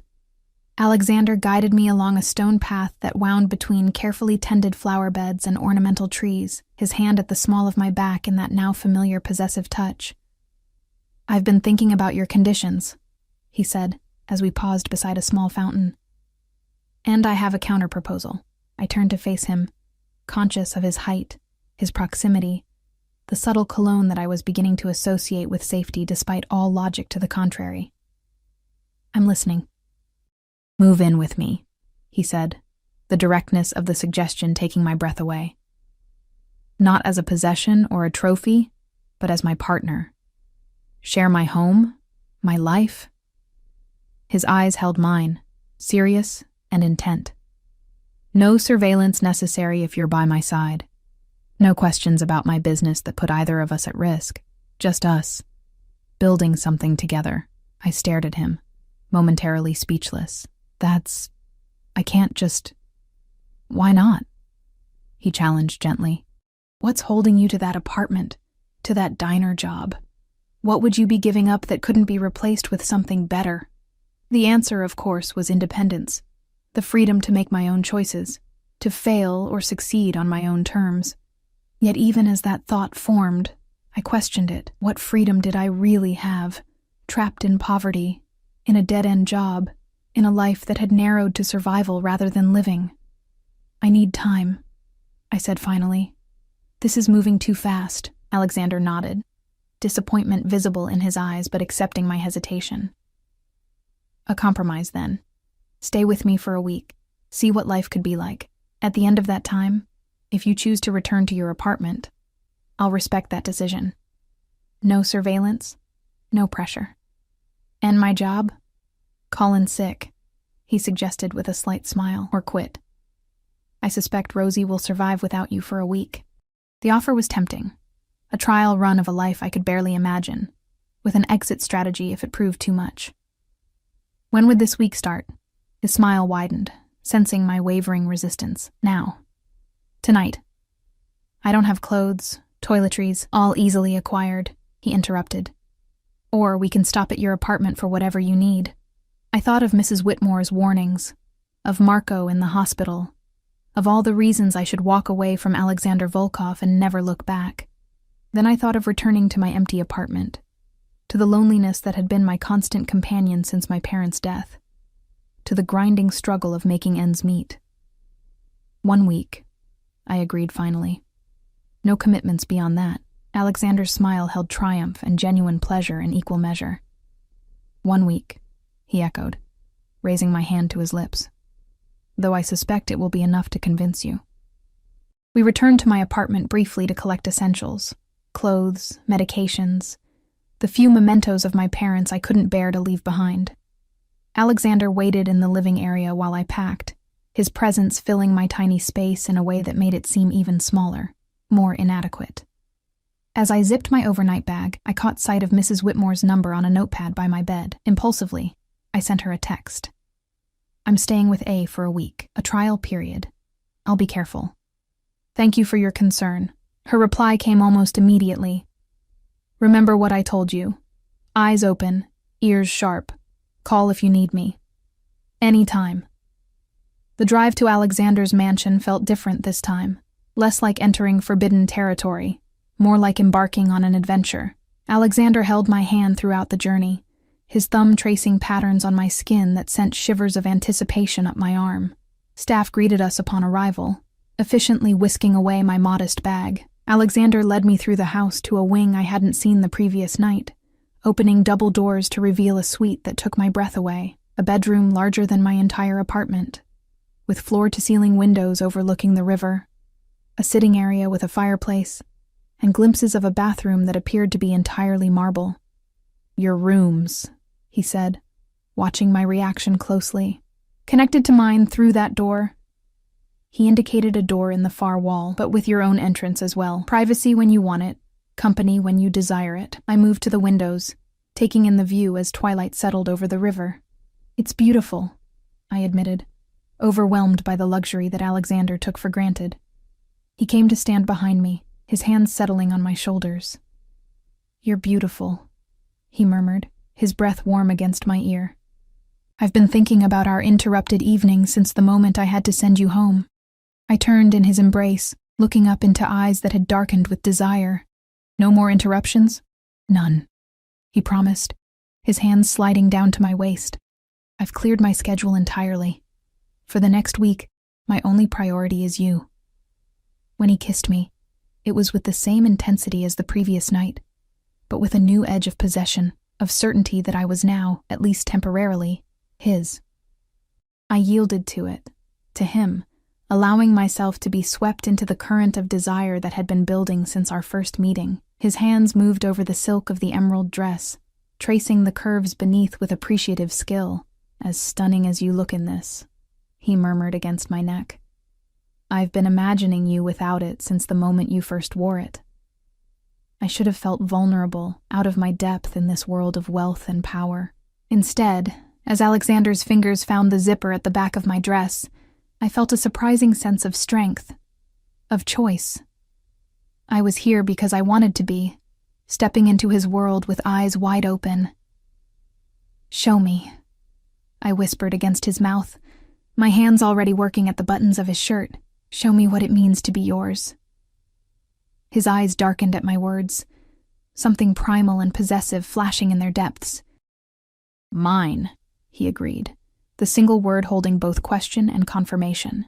Alexander guided me along a stone path that wound between carefully tended flower beds and ornamental trees, his hand at the small of my back in that now familiar possessive touch. "I've been thinking about your conditions," he said, as we paused beside a small fountain. "And I have a counter-proposal." I turned to face him, conscious of his height, his proximity, the subtle cologne that I was beginning to associate with safety despite all logic to the contrary. "I'm listening." "Move in with me," he said, the directness of the suggestion taking my breath away. "Not as a possession or a trophy, but as my partner. Share my home, my life." His eyes held mine, serious and intent. "No surveillance necessary if you're by my side. No questions about my business that put either of us at risk. Just us, building something together." I stared at him, momentarily speechless. I can't just... "Why not?" he challenged gently. "What's holding you to that apartment, to that diner job? What would you be giving up that couldn't be replaced with something better?" The answer, of course, was independence, the freedom to make my own choices, to fail or succeed on my own terms. Yet even as that thought formed, I questioned it. What freedom did I really have, trapped in poverty, in a dead-end job, in a life that had narrowed to survival rather than living? "I need time," I said finally. "This is moving too fast," Alexander nodded, disappointment visible in his eyes but accepting my hesitation. "A compromise, then. Stay with me for a week, see what life could be like. At the end of that time, if you choose to return to your apartment, I'll respect that decision. No surveillance, no pressure. And my job? Call in sick," he suggested with a slight smile, "or quit. I suspect Rosie will survive without you for a week." The offer was tempting, a trial run of a life I could barely imagine, with an exit strategy if it proved too much. "When would this week start?" His smile widened, sensing my wavering resistance. "Now. Tonight." "I don't have clothes, toiletries, all easily acquired," he interrupted. "Or we can stop at your apartment for whatever you need." I thought of Mrs. Whitmore's warnings, of Marco in the hospital, of all the reasons I should walk away from Alexander Volkov and never look back. Then I thought of returning to my empty apartment, to the loneliness that had been my constant companion since my parents' death, to the grinding struggle of making ends meet. 1 week, I agreed finally. No commitments beyond that. Alexander's smile held triumph and genuine pleasure in equal measure. 1 week, he echoed, raising my hand to his lips. Though I suspect it will be enough to convince you. We returned to my apartment briefly to collect essentials, clothes, medications, the few mementos of my parents I couldn't bear to leave behind. Alexander waited in the living area while I packed, his presence filling my tiny space in a way that made it seem even smaller, more inadequate. As I zipped my overnight bag, I caught sight of Mrs. Whitmore's number on a notepad by my bed. Impulsively, I sent her a text. "I'm staying with A for a week, a trial period. I'll be careful. Thank you for your concern." Her reply came almost immediately. "Remember what I told you. Eyes open, ears sharp. Call if you need me. Anytime." The drive to Alexander's mansion felt different this time, less like entering forbidden territory, more like embarking on an adventure. Alexander held my hand throughout the journey, his thumb tracing patterns on my skin that sent shivers of anticipation up my arm. Staff greeted us upon arrival, efficiently whisking away my modest bag. Alexander led me through the house to a wing I hadn't seen the previous night, opening double doors to reveal a suite that took my breath away, a bedroom larger than my entire apartment, with floor-to-ceiling windows overlooking the river, a sitting area with a fireplace, and glimpses of a bathroom that appeared to be entirely marble. "Your rooms," he said, watching my reaction closely. "Connected to mine through that door." He indicated a door in the far wall, but with your own entrance as well. Privacy when you want it, company when you desire it. I moved to the windows, taking in the view as twilight settled over the river. "It's beautiful," I admitted, overwhelmed by the luxury that Alexander took for granted. He came to stand behind me, his hands settling on my shoulders. "You're beautiful," he murmured, his breath warm against my ear. "I've been thinking about our interrupted evening since the moment I had to send you home." I turned in his embrace, looking up into eyes that had darkened with desire. "No more interruptions?" "None," he promised, his hands sliding down to my waist. "I've cleared my schedule entirely. For the next week, my only priority is you." When he kissed me, it was with the same intensity as the previous night, but with a new edge of possession, of certainty that I was now, at least temporarily, his. I yielded to it, to him, allowing myself to be swept into the current of desire that had been building since our first meeting. His hands moved over the silk of the emerald dress, tracing the curves beneath with appreciative skill. "As stunning as you look in this," he murmured against my neck. "I've been imagining you without it since the moment you first wore it." I should have felt vulnerable, out of my depth in this world of wealth and power. Instead, as Alexander's fingers found the zipper at the back of my dress, I felt a surprising sense of strength, of choice. I was here because I wanted to be, stepping into his world with eyes wide open. "Show me," I whispered against his mouth, my hands already working at the buttons of his shirt. "Show me what it means to be yours." His eyes darkened at my words, something primal and possessive flashing in their depths. "Mine," he agreed, the single word holding both question and confirmation.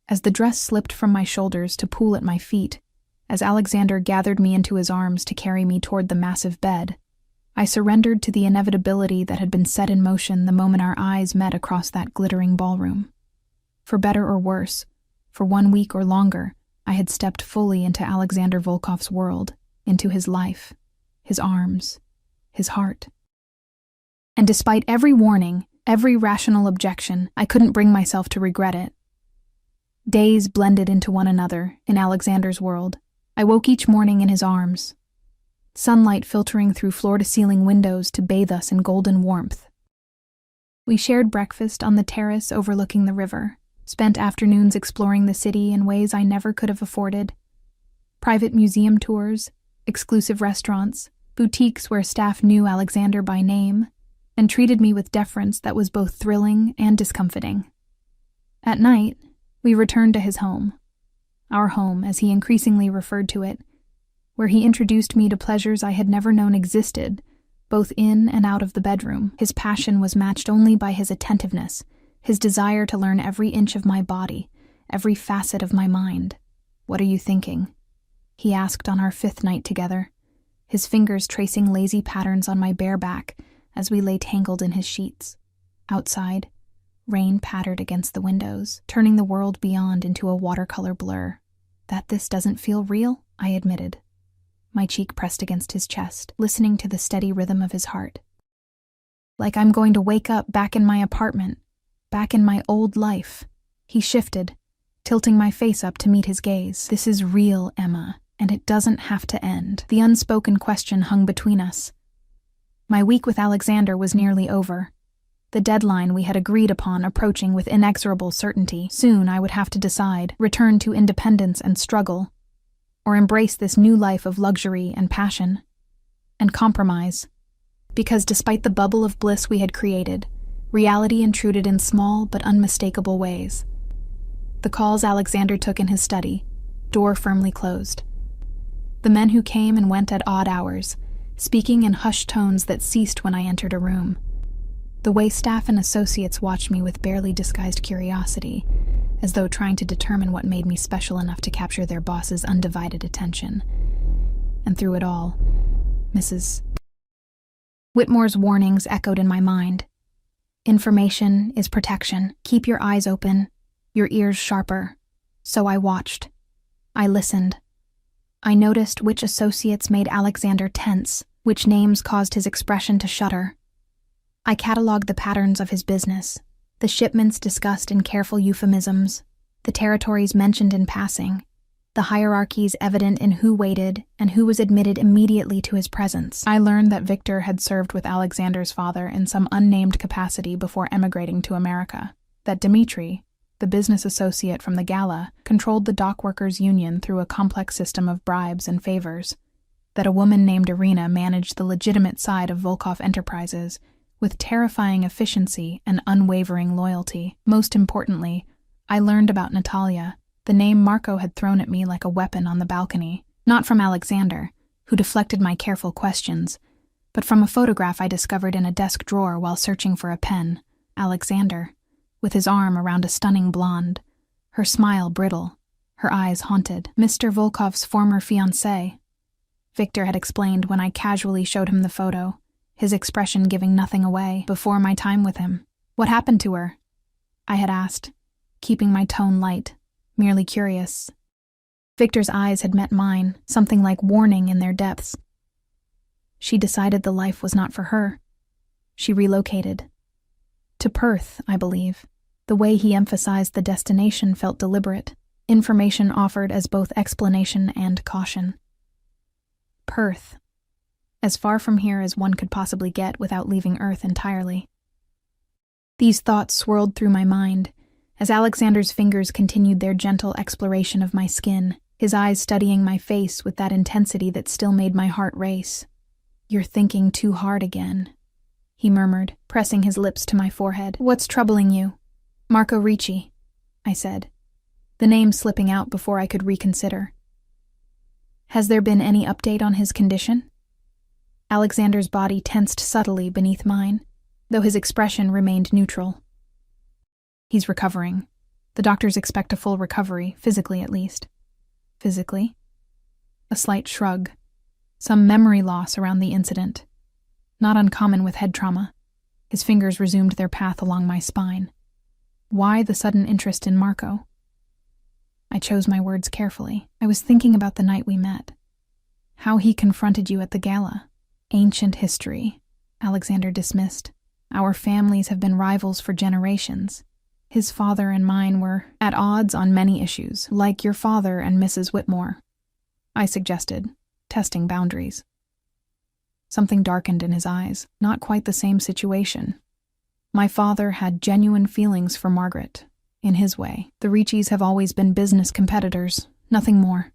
As the dress slipped from my shoulders to pool at my feet, as Alexander gathered me into his arms to carry me toward the massive bed, I surrendered to the inevitability that had been set in motion the moment our eyes met across that glittering ballroom. For better or worse, for 1 week or longer, I had stepped fully into Alexander Volkov's world, into his life, his arms, his heart. And despite every warning, every rational objection, I couldn't bring myself to regret it. Days blended into one another in Alexander's world. I woke each morning in his arms, sunlight filtering through floor-to-ceiling windows to bathe us in golden warmth. We shared breakfast on the terrace overlooking the river, spent afternoons exploring the city in ways I never could have afforded. Private museum tours, exclusive restaurants, boutiques where staff knew Alexander by name, and treated me with deference that was both thrilling and discomfiting. At night, we returned to his home, our home as he increasingly referred to it, where he introduced me to pleasures I had never known existed, both in and out of the bedroom. His passion was matched only by his attentiveness, his desire to learn every inch of my body, every facet of my mind. "What are you thinking?" he asked on our 5th night together, his fingers tracing lazy patterns on my bare back as we lay tangled in his sheets. Outside, rain pattered against the windows, turning the world beyond into a watercolor blur. "That this doesn't feel real?" I admitted, my cheek pressed against his chest, listening to the steady rhythm of his heart. "Like I'm going to wake up back in my apartment, back in my old life." He shifted, tilting my face up to meet his gaze. "This is real, Emma, and it doesn't have to end." The unspoken question hung between us. My week with Alexander was nearly over, the deadline we had agreed upon approaching with inexorable certainty. Soon I would have to decide, return to independence and struggle, or embrace this new life of luxury and passion, and compromise. Because despite the bubble of bliss we had created, Reality intruded in small but unmistakable ways. The calls Alexander took in his study, door firmly closed. The men who came and went at odd hours, speaking in hushed tones that ceased when I entered a room. The way staff and associates watched me with barely disguised curiosity, as though trying to determine what made me special enough to capture their boss's undivided attention. And through it all, Mrs. Whitmore's warnings echoed in my mind. Information is protection. Keep your eyes open, your ears sharper. So I watched. I listened. I noticed which associates made Alexander tense, which names caused his expression to shudder. I cataloged the patterns of his business, the shipments discussed in careful euphemisms, the territories mentioned in passing, the hierarchies evident in who waited and who was admitted immediately to his presence. I learned that Victor had served with Alexander's father in some unnamed capacity before emigrating to America, that Dmitri, the business associate from the gala, controlled the dockworkers' union through a complex system of bribes and favors, that a woman named Irina managed the legitimate side of Volkov Enterprises with terrifying efficiency and unwavering loyalty. Most importantly, I learned about Natalia, the name Marco had thrown at me like a weapon on the balcony, not from Alexander, who deflected my careful questions, but from a photograph I discovered in a desk drawer while searching for a pen. Alexander, with his arm around a stunning blonde, her smile brittle, her eyes haunted. Mr. Volkov's former fiancée, Victor had explained when I casually showed him the photo, his expression giving nothing away. Before my time with him. What happened to her? I had asked, keeping my tone light, merely curious. Victor's eyes had met mine, something like warning in their depths. She decided the life was not for her. She relocated. To Perth, I believe. The way he emphasized the destination felt deliberate, information offered as both explanation and caution. Perth. As far from here as one could possibly get without leaving Earth entirely. These thoughts swirled through my mind as Alexander's fingers continued their gentle exploration of my skin, his eyes studying my face with that intensity that still made my heart race. "You're thinking too hard again," he murmured, pressing his lips to my forehead. "What's troubling you?" "Marco Ricci," I said, the name slipping out before I could reconsider. "Has there been any update on his condition?" Alexander's body tensed subtly beneath mine, though his expression remained neutral. "He's recovering. The doctors expect a full recovery, physically at least." "Physically?" A slight shrug. Some memory loss around the incident. Not uncommon with head trauma. His fingers resumed their path along my spine. Why the sudden interest in Marco? I chose my words carefully. I was thinking about the night we met. How he confronted you at the gala. Ancient history, Alexander dismissed. Our families have been rivals for generations. His father and mine were at odds on many issues, like your father and Mrs. Whitmore. I suggested, testing boundaries. Something darkened in his eyes. Not quite the same situation. My father had genuine feelings for Margaret, in his way. The Riccis have always been business competitors, nothing more.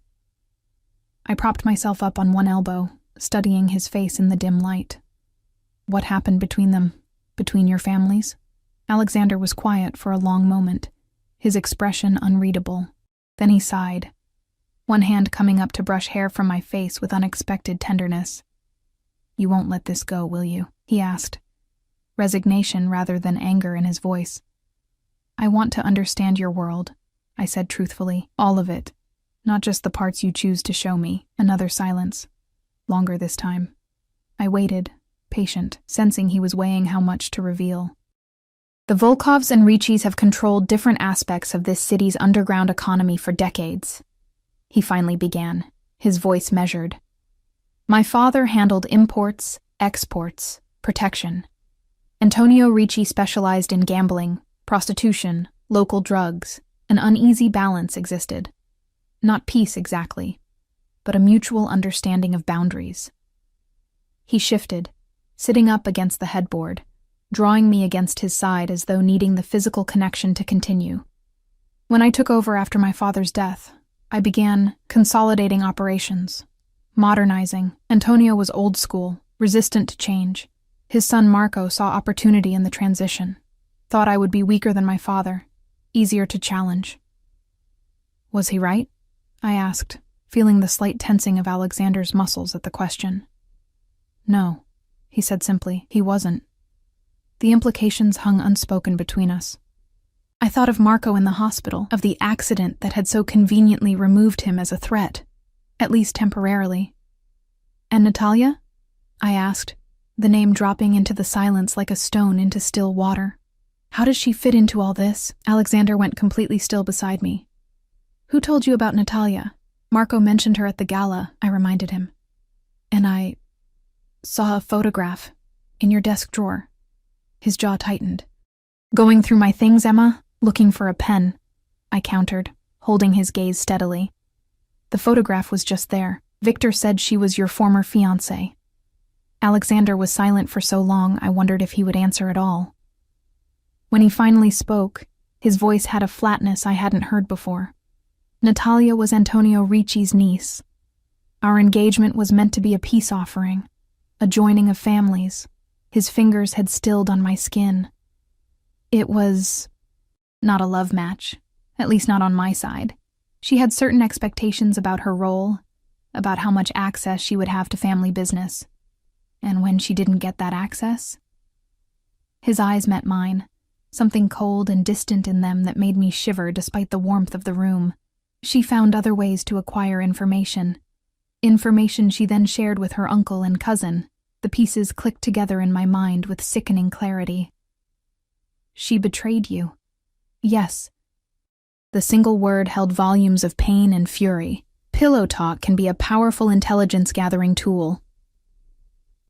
I propped myself up on one elbow, studying his face in the dim light. What happened between them? Between your families? Alexander was quiet for a long moment, his expression unreadable. Then he sighed, one hand coming up to brush hair from my face with unexpected tenderness. "You won't let this go, will you?" he asked, resignation rather than anger in his voice. "I want to understand your world," I said truthfully. "All of it, not just the parts you choose to show me." Another silence. Longer this time. I waited, patient, sensing he was weighing how much to reveal. "The Volkovs and Riccis have controlled different aspects of this city's underground economy for decades," he finally began, his voice measured. "My father handled imports, exports, protection. Antonio Ricci specialized in gambling, prostitution, local drugs. An uneasy balance existed. Not peace exactly, but a mutual understanding of boundaries." He shifted, sitting up against the headboard, drawing me against his side as though needing the physical connection to continue. "When I took over after my father's death, I began consolidating operations, modernizing. Antonio was old school, resistant to change. His son Marco saw opportunity in the transition. Thought I would be weaker than my father, easier to challenge. Was he right? I asked, feeling the slight tensing of Alexander's muscles at the question. No, he said simply, he wasn't. The implications hung unspoken between us. I thought of Marco in the hospital, of the accident that had so conveniently removed him as a threat, at least temporarily. And Natalia? I asked, the name dropping into the silence like a stone into still water. How does she fit into all this? Alexander went completely still beside me. Who told you about Natalia? Marco mentioned her at the gala, I reminded him. And I saw a photograph in your desk drawer. His jaw tightened. Going through my things, Emma? Looking for a pen, I countered, holding his gaze steadily. The photograph was just there. Victor said she was your former fiancé. Alexander was silent for so long I wondered if he would answer at all. When he finally spoke, his voice had a flatness I hadn't heard before. Natalia was Antonio Ricci's niece. Our engagement was meant to be a peace offering, a joining of families. His fingers had stilled on my skin. It was not a love match, at least not on my side. She had certain expectations about her role, about how much access she would have to family business. And when she didn't get that access? His eyes met mine, something cold and distant in them that made me shiver despite the warmth of the room. She found other ways to acquire information. Information she then shared with her uncle and cousin. The pieces clicked together in my mind with sickening clarity. She betrayed you. Yes. The single word held volumes of pain and fury. Pillow talk can be a powerful intelligence-gathering tool.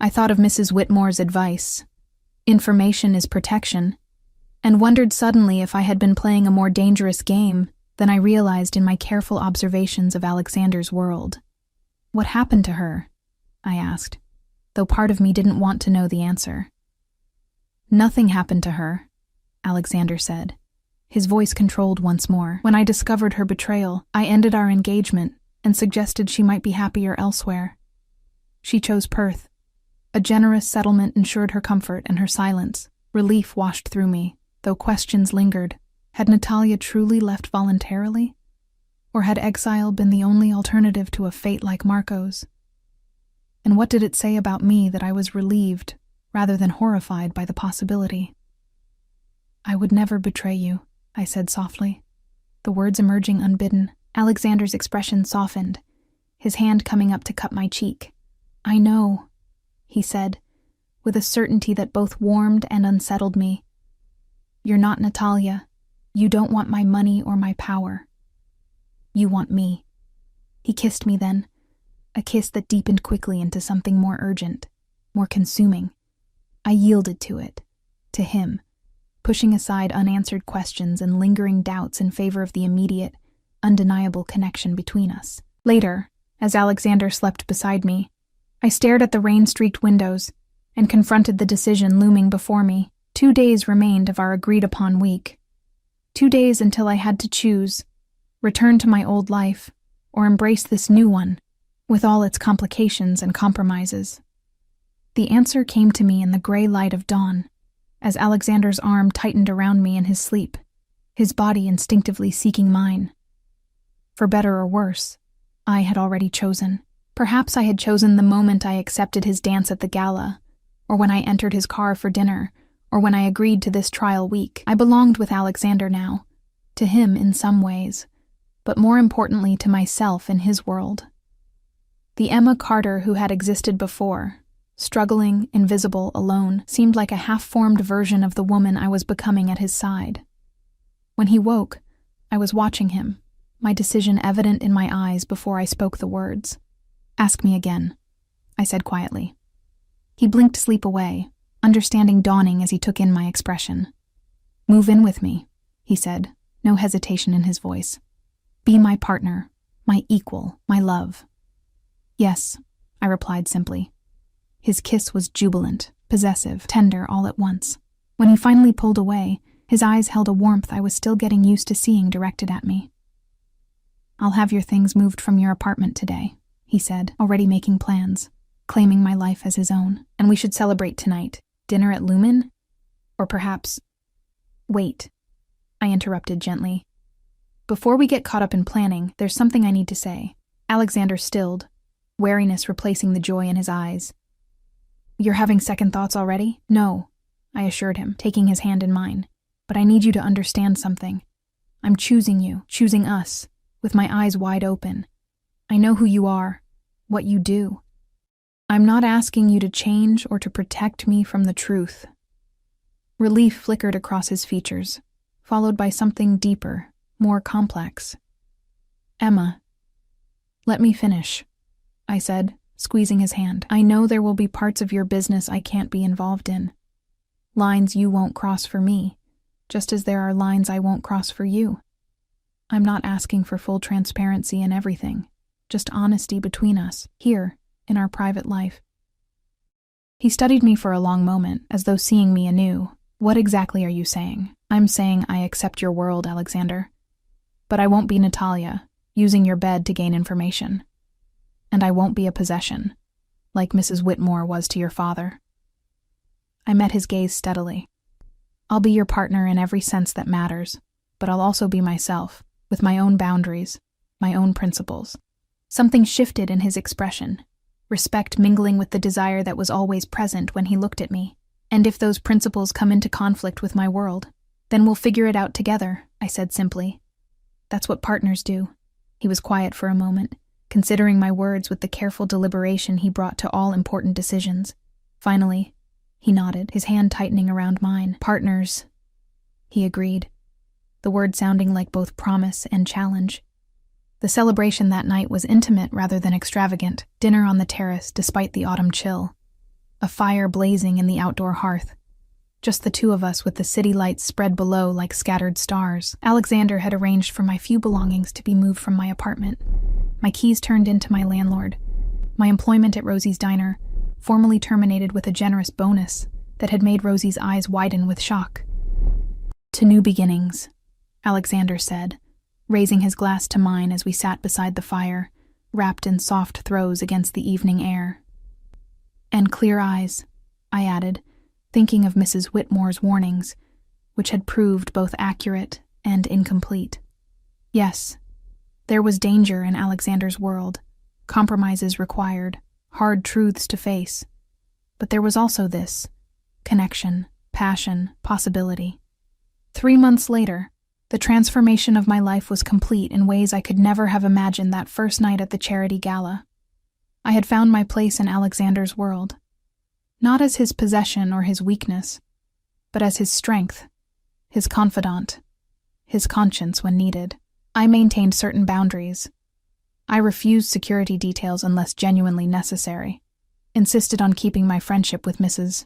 I thought of Mrs. Whitmore's advice. Information is protection, and wondered suddenly if I had been playing a more dangerous game than I realized in my careful observations of Alexander's world. What happened to her? I asked, though part of me didn't want to know the answer. Nothing happened to her, Alexander said, his voice controlled once more. When I discovered her betrayal, I ended our engagement and suggested she might be happier elsewhere. She chose Perth. A generous settlement ensured her comfort and her silence. Relief washed through me, though questions lingered. Had Natalia truly left voluntarily? Or had exile been the only alternative to a fate like Marco's? And what did it say about me that I was relieved, rather than horrified by the possibility? I would never betray you, I said softly, the words emerging unbidden. Alexander's expression softened, his hand coming up to cup my cheek. I know, he said, with a certainty that both warmed and unsettled me. You're not Natalia. You don't want my money or my power. You want me. He kissed me then, a kiss that deepened quickly into something more urgent, more consuming. I yielded to it, to him, pushing aside unanswered questions and lingering doubts in favor of the immediate, undeniable connection between us. Later, as Alexander slept beside me, I stared at the rain-streaked windows and confronted the decision looming before me. 2 days remained of our agreed-upon week. 2 days until I had to choose, return to my old life, or embrace this new one, with all its complications and compromises. The answer came to me in the gray light of dawn, as Alexander's arm tightened around me in his sleep, his body instinctively seeking mine. For better or worse, I had already chosen. Perhaps I had chosen the moment I accepted his dance at the gala, or when I entered his car for dinner, or when I agreed to this trial week. I belonged with Alexander now, to him in some ways, but more importantly to myself in his world. The Emma Carter who had existed before, struggling, invisible, alone, seemed like a half-formed version of the woman I was becoming at his side. When he woke, I was watching him, my decision evident in my eyes before I spoke the words. Ask me again, I said quietly. He blinked sleep away, understanding dawning as he took in my expression. Move in with me, he said, no hesitation in his voice. Be my partner, my equal, my love. Yes, I replied simply. His kiss was jubilant, possessive, tender all at once. When he finally pulled away, his eyes held a warmth I was still getting used to seeing directed at me. I'll have your things moved from your apartment today, he said, already making plans, claiming my life as his own. And we should celebrate tonight. Dinner at Lumen? Or perhaps Wait, I interrupted gently. Before we get caught up in planning, there's something I need to say. Alexander stilled, wariness replacing the joy in his eyes. You're having second thoughts already? No, I assured him, taking his hand in mine. But I need you to understand something. I'm choosing you, choosing us, with my eyes wide open. I know who you are, what you do. I'm not asking you to change or to protect me from the truth. Relief flickered across his features, followed by something deeper, more complex. Emma, let me finish, I said, squeezing his hand. I know there will be parts of your business I can't be involved in. Lines you won't cross for me, just as there are lines I won't cross for you. I'm not asking for full transparency in everything, just honesty between us, here, in our private life. He studied me for a long moment, as though seeing me anew. What exactly are you saying? I'm saying I accept your world, Alexander. But I won't be Natalia, using your bed to gain information. And I won't be a possession, like Mrs. Whitmore was to your father. I met his gaze steadily. I'll be your partner in every sense that matters, but I'll also be myself, with my own boundaries, my own principles. Something shifted in his expression, respect mingling with the desire that was always present when he looked at me. And if those principles come into conflict with my world, then we'll figure it out together, I said simply. That's what partners do. He was quiet for a moment, considering my words with the careful deliberation he brought to all important decisions. Finally, he nodded, his hand tightening around mine. Partners, he agreed, the word sounding like both promise and challenge. The celebration that night was intimate rather than extravagant. Dinner on the terrace despite the autumn chill. A fire blazing in the outdoor hearth. Just the two of us with the city lights spread below like scattered stars. Alexander had arranged for my few belongings to be moved from my apartment. My keys turned into my landlord. My employment at Rosie's Diner, formally terminated with a generous bonus that had made Rosie's eyes widen with shock. To new beginnings, Alexander said, raising his glass to mine as we sat beside the fire, wrapped in soft throws against the evening air. And clear eyes, I added, thinking of Mrs. Whitmore's warnings, which had proved both accurate and incomplete. Yes, there was danger in Alexander's world, compromises required, hard truths to face. But there was also this: connection, passion, possibility. 3 months later, the transformation of my life was complete in ways I could never have imagined that first night at the charity gala. I had found my place in Alexander's world, not as his possession or his weakness, but as his strength, his confidant, his conscience when needed. I maintained certain boundaries. I refused security details unless genuinely necessary, insisted on keeping my friendship with Mrs.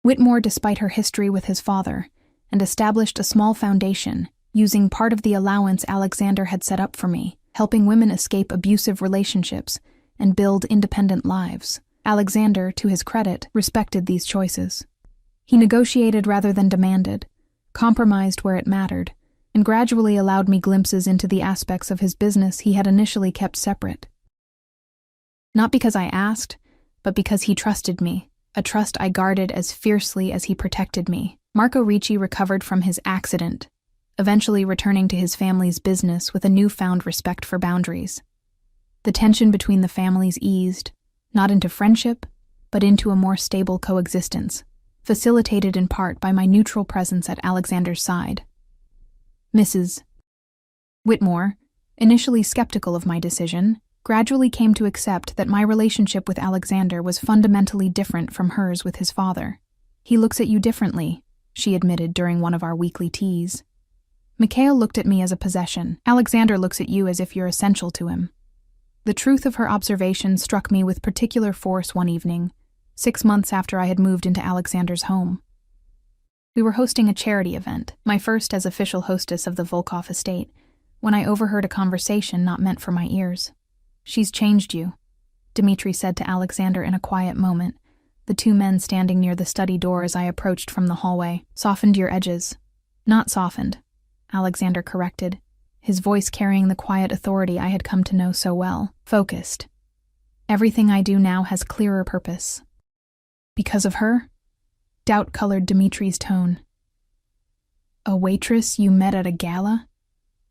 Whitmore despite her history with his father, and established a small foundation, using part of the allowance Alexander had set up for me, helping women escape abusive relationships and build independent lives. Alexander, to his credit, respected these choices. He negotiated rather than demanded, compromised where it mattered, and gradually allowed me glimpses into the aspects of his business he had initially kept separate. Not because I asked, but because he trusted me, a trust I guarded as fiercely as he protected me. Marco Ricci recovered from his accident, eventually returning to his family's business with a newfound respect for boundaries. The tension between the families eased, not into friendship, but into a more stable coexistence, facilitated in part by my neutral presence at Alexander's side. Mrs. Whitmore, initially skeptical of my decision, gradually came to accept that my relationship with Alexander was fundamentally different from hers with his father. He looks at you differently, she admitted during one of our weekly teas. Mikhail looked at me as a possession. Alexander looks at you as if you're essential to him. The truth of her observation struck me with particular force one evening, 6 months after I had moved into Alexander's home. We were hosting a charity event, my first as official hostess of the Volkov estate, when I overheard a conversation not meant for my ears. She's changed you, Dmitri said to Alexander in a quiet moment, the two men standing near the study door as I approached from the hallway. Softened your edges. Not softened, Alexander corrected, his voice carrying the quiet authority I had come to know so well. Focused. Everything I do now has clearer purpose. Because of her? Doubt colored Dimitri's tone. A waitress you met at a gala?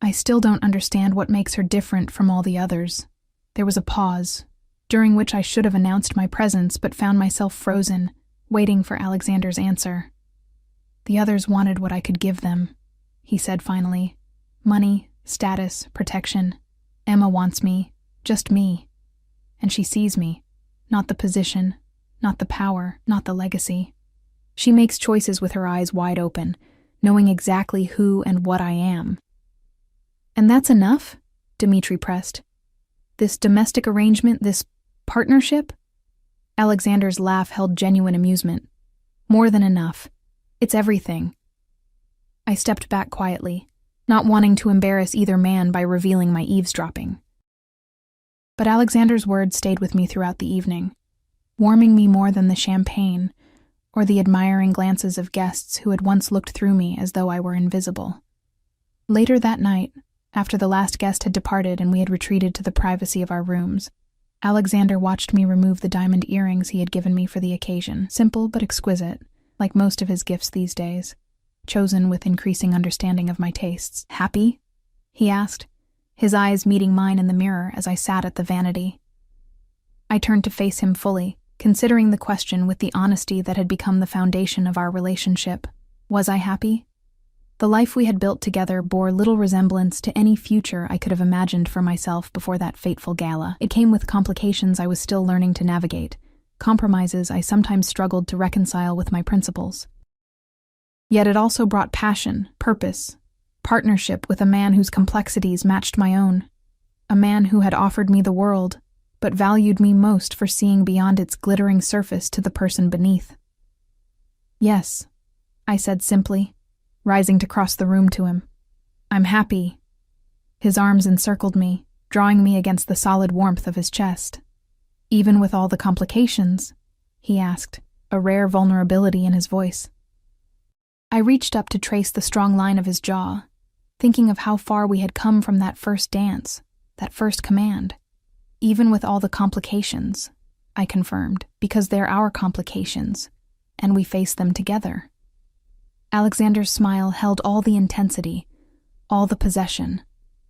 I still don't understand what makes her different from all the others. There was a pause, during which I should have announced my presence but found myself frozen, waiting for Alexander's answer. The others wanted what I could give them, he said finally. Money, status, protection. Emma wants me, just me. And she sees me, not the position, not the power, not the legacy. She makes choices with her eyes wide open, knowing exactly who and what I am. And that's enough? Dmitri pressed. This domestic arrangement, this partnership? Alexander's laugh held genuine amusement. More than enough. It's everything. I stepped back quietly, not wanting to embarrass either man by revealing my eavesdropping. But Alexander's words stayed with me throughout the evening, warming me more than the champagne or the admiring glances of guests who had once looked through me as though I were invisible. Later that night, after the last guest had departed and we had retreated to the privacy of our rooms, Alexander watched me remove the diamond earrings he had given me for the occasion, simple but exquisite, like most of his gifts these days, chosen with increasing understanding of my tastes. Happy? He asked, his eyes meeting mine in the mirror as I sat at the vanity. I turned to face him fully, considering the question with the honesty that had become the foundation of our relationship. Was I happy? The life we had built together bore little resemblance to any future I could have imagined for myself before that fateful gala. It came with complications I was still learning to navigate, compromises I sometimes struggled to reconcile with my principles. Yet it also brought passion, purpose, partnership with a man whose complexities matched my own, a man who had offered me the world, but valued me most for seeing beyond its glittering surface to the person beneath. Yes, I said simply, rising to cross the room to him. I'm happy. His arms encircled me, drawing me against the solid warmth of his chest. Even with all the complications? He asked, a rare vulnerability in his voice. I reached up to trace the strong line of his jaw, thinking of how far we had come from that first dance, that first command. Even with all the complications, I confirmed, because they're our complications, and we face them together. Alexander's smile held all the intensity, all the possession,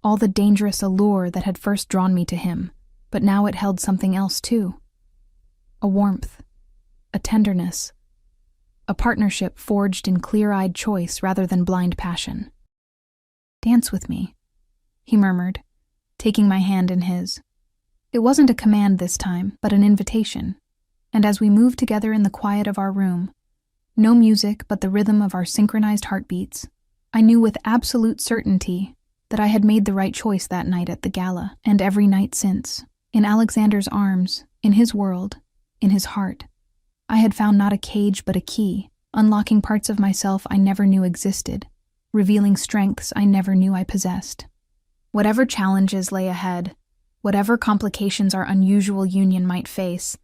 all the dangerous allure that had first drawn me to him, but now it held something else too. A warmth, a tenderness, a partnership forged in clear-eyed choice rather than blind passion. Dance with me, he murmured, taking my hand in his. It wasn't a command this time, but an invitation, and as we moved together in the quiet of our room, no music but the rhythm of our synchronized heartbeats, I knew with absolute certainty that I had made the right choice that night at the gala, and every night since. In Alexander's arms, in his world, in his heart, I had found not a cage but a key, unlocking parts of myself I never knew existed, revealing strengths I never knew I possessed. Whatever challenges lay ahead, whatever complications our unusual union might face,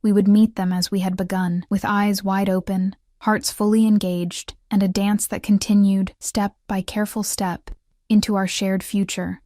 we would meet them as we had begun, with eyes wide open, hearts fully engaged, and a dance that continued, step by careful step, into our shared future,